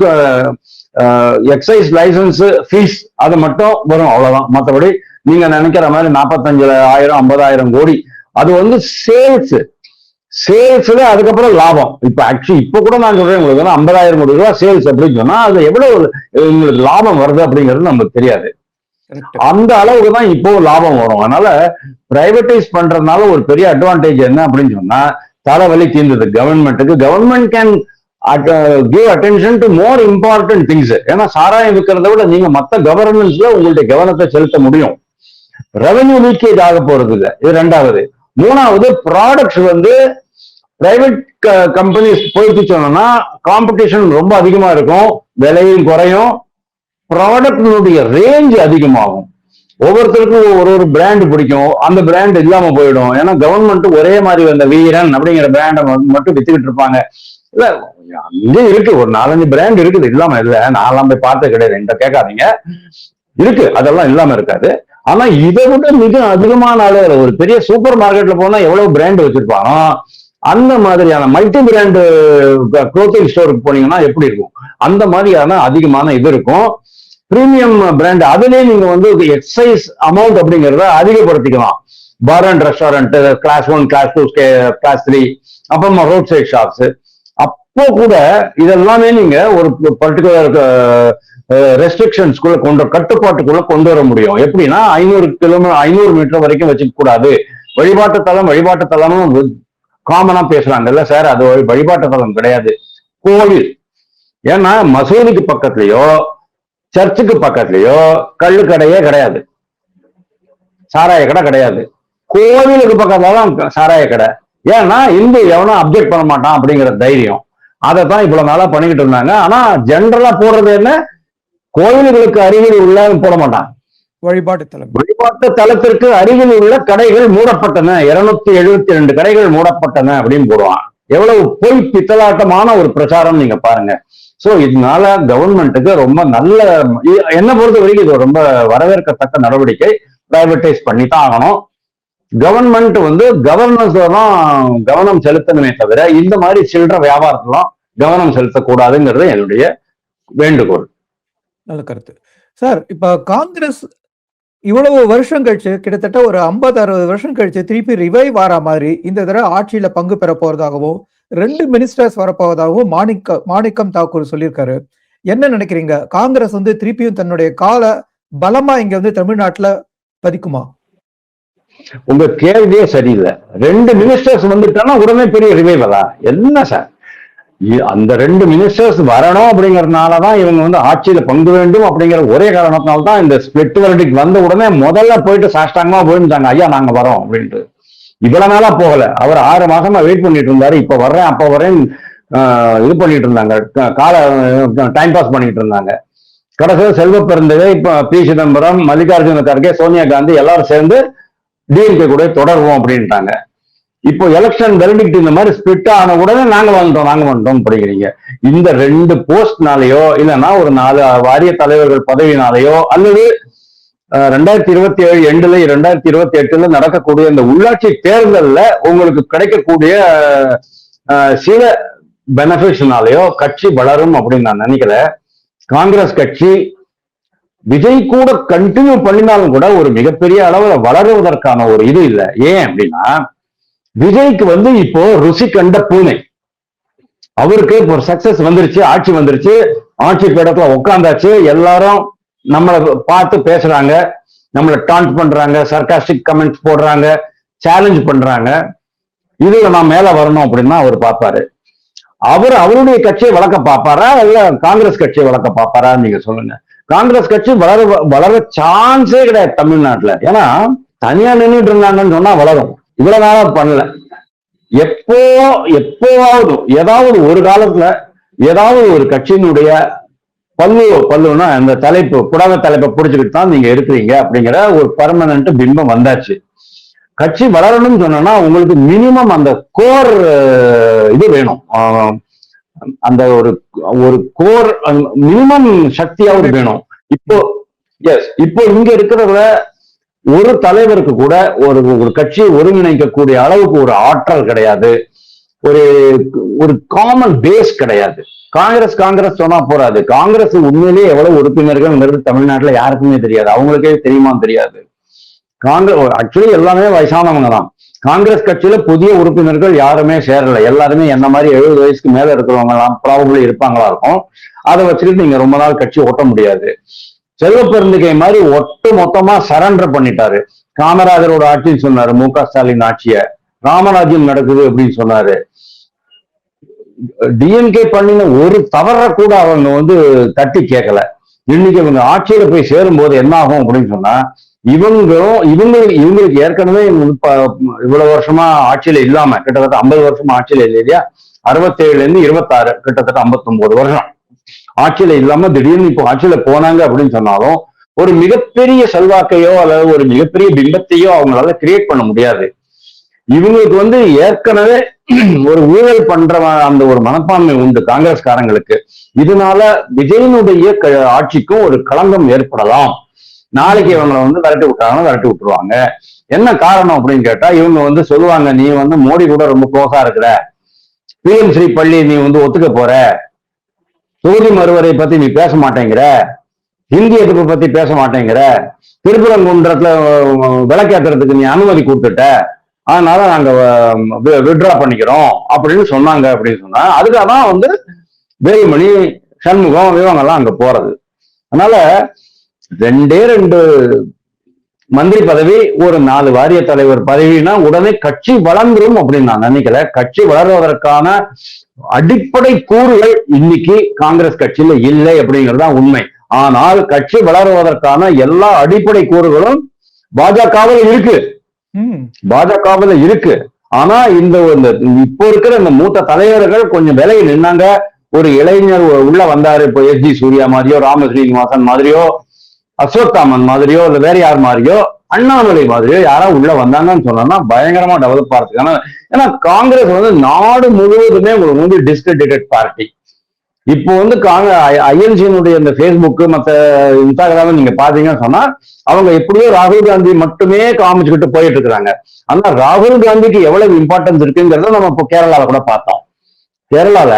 எக்ஸைஸ் லைசன்ஸ் ஃபீஸ் அது மட்டும் வரும், அவ்வளவுதான். மற்றபடி நீங்க நினைக்கிற மாதிரி 45,000 50,000 கோடி அது வந்து சேல்ஸ்ல, அதுக்கப்புறம் லாபம். இப்ப ஆக்சுவலி இப்ப கூட நான் சொல்றேன் உங்களுக்கு 50,000 கோடி ரூபாய் சேல்ஸ் அப்படின்னு சொன்னா அது எவ்வளவு உங்களுக்கு லாபம் வருது அப்படிங்கிறது நமக்கு தெரியாது. அந்த அளவுக்கு தான் இப்போ லாபம் வரும். அதனால பிரைவேடைஸ் பண்றதுனால ஒரு பெரிய அட்வான்டேஜ் என்ன அப்படின்னு சொன்னா, தலைவலி தீர்ந்தது கவர்மெண்ட்டுக்கு. Government can give attention to more important things. ஏன்னா சாராயம் விற்கிறத விட நீங்க மற்ற கவர்னன்ஸ்ல உங்களுடைய கவனத்தை செலுத்த முடியும். ரெவென்யூ லீக்கேஜ் ஆக போறது இல்லை. இது 2வது. 3வது, ப்ராடக்ட்ஸ் வந்து பிரைவேட் கம்பெனிஸ் போயிட்டு சொன்னா காம்படிஷன் ரொம்ப அதிகமா இருக்கும், விலையும் குறையும், ப்ராடக்டினுடைய ரேஞ்ச் அதிகமாகும். ஒவ்வொருத்தருக்கும் ஒரு பிராண்ட் பிடிக்கும், அந்த பிராண்ட் இல்லாம போயிடும். ஏன்னா கவர்மெண்ட் ஒரே மாதிரி வந்த வீரன் அப்படிங்கிற பிராண்டை மட்டும் வித்துக்கிட்டு இருப்பாங்க. இல்ல அங்கே இருக்கு, ஒரு 4-5 பிராண்ட் இருக்குது, இல்லாம இல்ல. நான் போய் பார்த்தது கிடையாது, என்கிட்ட கேட்காதீங்க. இருக்கு, அதெல்லாம் இல்லாம இருக்காது. ஆனா இதை விட மிக அதிகமான அளவுல ஒரு பெரிய சூப்பர் மார்க்கெட்ல போனா எவ்வளவு பிராண்ட் வச்சிருப்பானோ அந்த மாதிரியான மல்டி பிராண்ட் க்ளோத்திங் ஸ்டோருக்கு போனீங்கன்னா எப்படி இருக்கும், அந்த மாதிரியான அதிகமான இது இருக்கும். பிரீமியம் பிராண்ட் அதுலயே நீங்க வந்து எக்ஸைஸ் அமௌண்ட் அப்படிங்கறத அதிகப்படுத்திக்கலாம். Bar and restaurant, class 1, class 2, class 3, அப்புறமா ரோட் சைட் ஷாப்ஸ். அப்போ கூட இதெல்லாமே நீங்க ஒரு பர்டிகுலர் ரெஸ்ட்ரிக்ஷன்ஸ்குள்ள கட்டுப்பாட்டுக்குள்ள கொண்டு வர முடியும். எப்படின்னா 500 மீட்டர் வரைக்கும் வச்சுக்க கூடாது. வழிபாட்டு தலமும் காமனா பேசுறாங்கல்ல சார், அது ஒரு வழிபாட்டு தலம் கிடையாது, கோவில். ஏன்னா மசூதிக்கு பக்கத்துலயோ சர்ச்சுக்கு பக்கத்துலயோ கள்ளு கடையே கிடையாது, சாராய கடை கிடையாது. கோவிலுக்கு பக்கத்துல தான் சாராய கடை. ஏன்னா இந்து எவனும் அப்ஜெக்ட் பண்ண மாட்டான் அப்படிங்கிற தைரியம். அதை தான் இவ்வளவு நாளா பண்ணிக்கிட்டு இருந்தாங்க. ஆனா ஜென்ரலா போடுறது என்ன, கோவில்களுக்கு அருகில் உள்ள போட மாட்டான், வழிபாட்டு தலத்திற்கு அருகில் உள்ள கடைகள் மூடப்பட்டன, 272 கடைகள் மூடப்பட்டன அப்படின்னு போடுவான். எவ்வளவு பொய் பித்தலாட்டமான ஒரு பிரச்சாரம் நீங்க பாருங்க. சோ இதனால கவர்மெண்ட்டுக்கு ரொம்ப நல்ல, என்ன பொறுத்த வரைக்கும் இது ரொம்ப வரவேற்கத்தக்க நடவடிக்கை. பிரைவேடைஸ் பண்ணி தான் ஆகணும். கவர்மெண்ட் வந்து கவர்னன்ஸ் தான் கவனம் செலுத்தணுமே தவிர இந்த மாதிரி சில்லற வியாபாரத்தெல்லாம் கவனம் செலுத்தக்கூடாதுங்கிறது என்னுடைய வேண்டுகோள். நல்ல கருத்து சார். இப்ப காங்கிரஸ் இவ்வளவு வருஷம் கழிச்சு, கிட்டத்தட்ட ஒரு 50-60 வருஷம் கழிச்சு திருப்பி ரிவைவ் ஆற மாதிரி இந்த தடவை ஆட்சியில பங்கு பெற போறதாகவும் 2 மினிஸ்டர்ஸ் வரப்போவதாகவும் மாணிக்கம் தாக்கூர் சொல்லியிருக்காரு. என்ன நினைக்கிறீங்க, காங்கிரஸ் வந்து திருப்பியும் தன்னுடைய கால பலமா இங்க வந்து தமிழ்நாட்டுல பதிக்குமா? உங்க கேள்வியே சரியில்லை. 2 மினிஸ்டர்ஸ் வந்துட்டானா உடனே பெரிய ரிவைவலா என்ன சார்? அந்த 2 மினிஸ்டர்ஸ் வரணும் அப்படிங்கறதுனாலதான் இவங்க வந்து ஆட்சியில பங்கு வேண்டும் அப்படிங்கிற ஒரே காரணத்தினால்தான் இந்த ஸ்பிளிட் வெர்டிக்ட் வந்த உடனே முதல்ல போயிட்டு சாஷ்டாங்கமா போயிருந்தாங்க, ஐயா நாங்க வரோம் அப்படின்ட்டு. இவ்வளவு நாளா போகல, அவர் 6 மாசமா வெயிட் பண்ணிட்டு இருந்தாரு. இப்ப வர்றேன் அப்ப வர்றேன் இது பண்ணிட்டு இருந்தாங்க, கால டைம் பாஸ் பண்ணிட்டு இருந்தாங்க. கடைசியில் செல்வ பெருந்தகை, இப்ப பி. சிதம்பரம், மல்லிகார்ஜுன கர்கே, சோனியா காந்தி எல்லாரும் சேர்ந்து டிஎம்கே கூட தொடருவோம் அப்படின்ட்டாங்க. இப்போ எலெக்ஷன் வெர்டிக்ட் இந்த மாதிரி ஸ்பிளிட் ஆன உடனே நாங்க வந்துட்டோம் அப்படிங்கிறீங்க. இந்த 2 போஸ்ட்னாலேயோ இல்லைன்னா ஒரு 4 வாரிய தலைவர்கள் பதவினாலேயோ அல்லது 2027 எண்டுல 2028 நடக்கக்கூடிய இந்த உள்ளாட்சி தேர்தல்ல உங்களுக்கு கிடைக்கக்கூடிய சில பெனிஃபிட்ஸ்னாலேயோ கட்சி வளரும் அப்படின்னு நான் நினைக்கல. காங்கிரஸ் கட்சி விஜய் கூட கண்டினியூ பண்ணினாலும் கூட ஒரு மிகப்பெரிய அளவுல வளருவதற்கான ஒரு இது இல்லை. ஏன் அப்படின்னா விஜய்க்கு வந்து இப்போ ருசி கண்ட பூனை, அவருக்கு இப்போ ஒரு சக்சஸ் வந்துருச்சு, ஆட்சி வந்துருச்சு, ஆட்சி பீடத்துல உட்காந்தாச்சு, எல்லாரும் நம்மளை பார்த்து பேசுறாங்க, நம்மளை டான்ட் பண்றாங்க, சர்காஸ்டிக் கமெண்ட்ஸ் போடுறாங்க, சேலஞ்ச் பண்றாங்க. இதுல நான் மேல வரணும் அப்படின்னா அவர் பார்ப்பாரு. அவருடைய கட்சியை வளர்க்க பார்ப்பாரா இல்ல காங்கிரஸ் கட்சியை வளர்க்க பார்ப்பாரா நீங்க சொல்லுங்க. காங்கிரஸ் கட்சி வளர சான்ஸே கிடையாது தமிழ்நாட்டுல. ஏன்னா தனியா நின்றுட்டு இருந்தாங்கன்னு சொன்னா வளரும். இவ்வளவு நாளா பண்ணல. எப்போவாவது ஏதாவது ஒரு காலத்துல ஏதாவது ஒரு கட்சியினுடைய பல்லுன்னா அந்த தலைப்பு புடவை தலைப்பை பிடிச்சுக்கிட்டு தான் நீங்க இருக்கிறீங்க அப்படிங்கிற ஒரு பர்மனன்ட் பிம்பம் வந்தாச்சு. கட்சி வளரணும்னு சொன்னா உங்களுக்கு மினிமம் அந்த கோர் இது வேணும், அந்த ஒரு கோர் மினிமம் சக்தியாவது வேணும். இப்போ இங்க இருக்கிறத ஒரு தலைவருக்கு கூட ஒரு கட்சியை ஒருங்கிணைக்கக்கூடிய அளவுக்கு ஒரு ஆற்றல் கிடையாது, ஒரு காமன் பேஸ் கிடையாது. காங்கிரஸ் சொன்னா போறாது. காங்கிரஸ் உண்மையிலேயே எவ்வளவு உறுப்பினர்கள் தமிழ்நாட்டுல யாருக்குமே தெரியாது, அவங்களுக்கே தெரியுமான்னு தெரியாது. ஆக்சுவலி எல்லாமே வயசானவங்க தான். காங்கிரஸ் கட்சியில புதிய உறுப்பினர்கள் யாருமே சேரல, எல்லாருமே என்ன மாதிரி 70 வயசுக்கு மேல இருக்கிறவங்க எல்லாம் ப்ராபபிளி இருப்பாங்களா இருக்கும். அதை வச்சுக்கிட்டு நீங்க ரொம்ப நாள் கட்சி ஓட்ட முடியாது. செல்வ பெருந்தகை மாதிரி ஒட்டு மொத்தமா சரண்டர் பண்ணிட்டாரு. காமராஜரோட ஆட்சின்னு சொன்னாரு, மு.க. ஸ்டாலின் ஆட்சிய ராமராஜ்யம் நடக்குது அப்படின்னு சொன்னாரு. டிஎம்கே பண்ணின ஒரு தவற கூட அவங்க வந்து தட்டி கேட்கல. இன்னைக்கு இவங்க ஆட்சியில போய் சேரும் போது என்ன ஆகும் அப்படின்னு சொன்னா, இவங்களுக்கு ஏற்கனவே இவ்வளவு வருஷமா ஆட்சியில இல்லாம கிட்டத்தட்ட 50 வருஷமா ஆட்சியில இல்லையா, 67 இருந்து 26 கிட்டத்தட்ட 59 வருஷம் ஆட்சியில இல்லாம திடீர்னு இப்போ ஆட்சியில போனாங்க அப்படின்னு சொன்னாலும் ஒரு மிகப்பெரிய செல்வாக்கையோ அல்லது ஒரு மிகப்பெரிய பிம்பத்தையோ அவங்களால கிரியேட் பண்ண முடியாது. இவங்களுக்கு வந்து ஏற்கனவே ஒரு ஊழல் பண்ற அந்த ஒரு மனப்பான்மை உண்டு காங்கிரஸ்காரங்களுக்கு. இதனால விஜயனுடைய ஆட்சிக்கும் ஒரு களங்கம் ஏற்படலாம். நாளைக்கு இவங்களை வந்து விரட்டி விட்டாங்கன்னா விரட்டி விட்டுருவாங்க. என்ன காரணம் அப்படின்னு கேட்டா, இவங்க வந்து சொல்லுவாங்க, நீ வந்து மோடி கூட ரொம்ப க்ளோஸா இருக்கிற, பிஎம் ஸ்ரீ பள்ளி நீ வந்து ஒத்துக்க போற, தொகுதி மறுவரை பத்தி நீ பேச மாட்டேங்கிற, ஹிந்தி எதிர்ப்பு பத்தி பேச மாட்டேங்கிற, திருப்பரங்குன்றத்துல விளக்கேற்றுறதுக்கு நீ அனுமதி கொடுத்துட்ட, அதனால நாங்க வித்ட்ரா பண்ணிக்கிறோம் அப்படின்னு சொன்னாங்க. அப்படின்னு சொன்னா அதுக்காக தான் வந்து வேலுமணி, சண்முகம் இவங்கெல்லாம் அங்க போறது. அதனால 2 மந்திரி பதவி, ஒரு 4 வாரிய தலைவர் பதவினா உடனே கட்சி வளர்ந்துரும் அப்படின்னு நான் நினைக்கல. கட்சி வளர்வதற்கான அடிப்படை கூறுகள் இன்னைக்கு காங்கிரஸ் கட்சியில இல்லை அப்படிங்கிறது உண்மை. ஆனால் கட்சி வளருவதற்கான எல்லா அடிப்படை கூறுகளும் பாஜகவில் இருக்கு. பாஜகவில் இருக்கு. ஆனா இந்த இப்போ இருக்கிற இந்த மூத்த தலைவர்கள் கொஞ்சம் விலகி நின்னாங்க. ஒரு இளைஞர் உள்ள வந்தாரு, இப்போ எஸ்.ஜி. சூர்யா மாதிரியோ, ராம ஸ்ரீனிவாசன் மாதிரியோ, அஸ்வத்தாமன் மாதிரியோ, இல்ல வேற யார் மாதிரியோ, அண்ணாமலை மாதிரியோ யாராவது உள்ள வந்தாங்கன்னு சொன்னா பயங்கரமா டெவலப் ஆகிறதுக்கான. ஏன்னா காங்கிரஸ் வந்து நாடு முழுவதுமே ஒரு மூவி டிஸ்கிரெடிட்டட் பார்ட்டி. இப்போ வந்து ஐஎன்சியினுடைய இந்த பேஸ்புக் மற்ற இன்ஸ்டாகிராம் நீங்க பாத்தீங்கன்னு சொன்னா அவங்க எப்படியோ ராகுல் காந்தி மட்டுமே காமிச்சுக்கிட்டு போயிட்டு இருக்கிறாங்க. ஆனா ராகுல் காந்திக்கு எவ்வளவு இம்பார்ட்டன்ஸ் இருக்குங்கிறத நம்ம இப்போ கேரளால கூட பார்த்தோம். கேரளால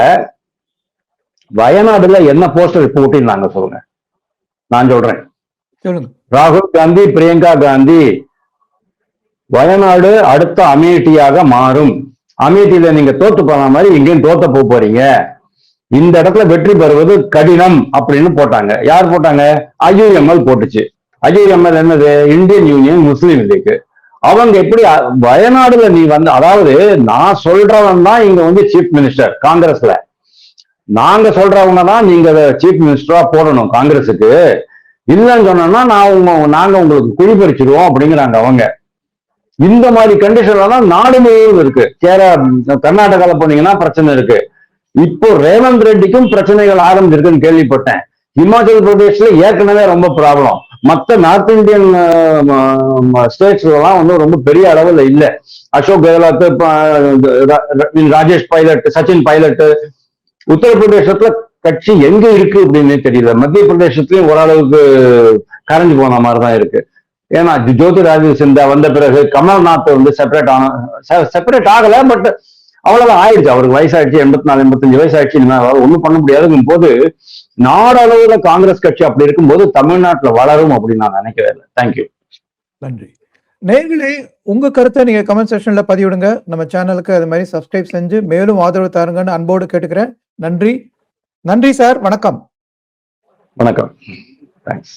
வயநாடுல என்ன போஸ்டர் இப்போ ஊட்டினாங்க சொல்லுங்க, நான் சொல்றேன். ராகுல் காந்தி, பிரியங்கா காந்தி, வயநாடு அடுத்த அமேட்டியாக மாறும், அமேட்டியில நீங்க தோத்து போன மாதிரி இங்கேயும் தோத்த போறீங்க, இந்த இடத்துல வெற்றி பெறுவது கடினம் அப்படின்னு போட்டாங்க. யார் போட்டாங்க? IUML போட்டுச்சு. IUML என்னது? இந்தியன் யூனியன் முஸ்லீம் லீக். அவங்க எப்படி வயநாடுல நீ வந்து, அதாவது நான் சொல்றவன் தான் இங்க வந்து சீஃப் மினிஸ்டர் காங்கிரஸ்ல, நாங்க சொல்றவங்க தான் நீங்க சீஃப் மினிஸ்டரா போடணும் காங்கிரஸுக்கு, இல்லைன்னு சொன்னோம்னா நாங்க உங்களுக்கு குழி பறிச்சிருவோம் அப்படிங்கிறாங்க அவங்க. இந்த மாதிரி கண்டிஷன்ல தான் நாடு முழுவதும் இருக்கு. கர்நாடகால போனீங்கன்னா பிரச்சனை இருக்கு. இப்போ ரேவந்த் ரெட்டிக்கும் பிரச்சனைகள் ஆரம்பிச்சிருக்குன்னு கேள்விப்பட்டேன். ஹிமாச்சல் பிரதேஷ்ல ஏற்கனவே ரொம்ப ப்ராப்ளம். மற்ற நார்த் இந்தியன் ஸ்டேட்ஸ்ல எல்லாம் வந்து ரொம்ப பெரிய அளவுல இல்ல. அசோக் கெஹ்லோட், ராஜேஷ் பைலட், சச்சின் பைலட். உத்தரப்பிரதேசத்துல கட்சி எங்க இருக்கு அப்படின்னு தெரியல. மத்திய பிரதேசத்துலயும் ஓரளவுக்கு கரைஞ்சு போன மாதிரிதான் இருக்கு. ஏன்னா ஜோதிராதித்ய சிந்தியா வந்த பிறகு கமல்நாத் வந்து செப்பரேட் ஆகல, பட் அவ்வளவுதான் ஆயிடுச்சு. அவருக்கு வயசாயிடுச்சு, 84, 85 வயசாயிடுச்சு. ஒண்ணும் பண்ண முடியாதுங்கும் போது நாடளவுல காங்கிரஸ் கட்சி அப்படி இருக்கும்போது தமிழ்நாட்டுல வளரும் அப்படின்னு நான் நினைக்கவே இல்லை. தேங்க்யூ. நன்றி. நேயர்களே, உங்க கருத்தை நீங்க கமெண்ட் செக்ஷன்ல பதிவிடுங்க. நம்ம சேனலுக்கு அது மாதிரி சப்ஸ்கிரைப் செஞ்சு மேலும் ஆதரவு தாருங்கன்னு அன்போடு கேட்டுக்கிறேன். நன்றி. நன்றி சார். வணக்கம். வணக்கம். தேங்க்ஸ்.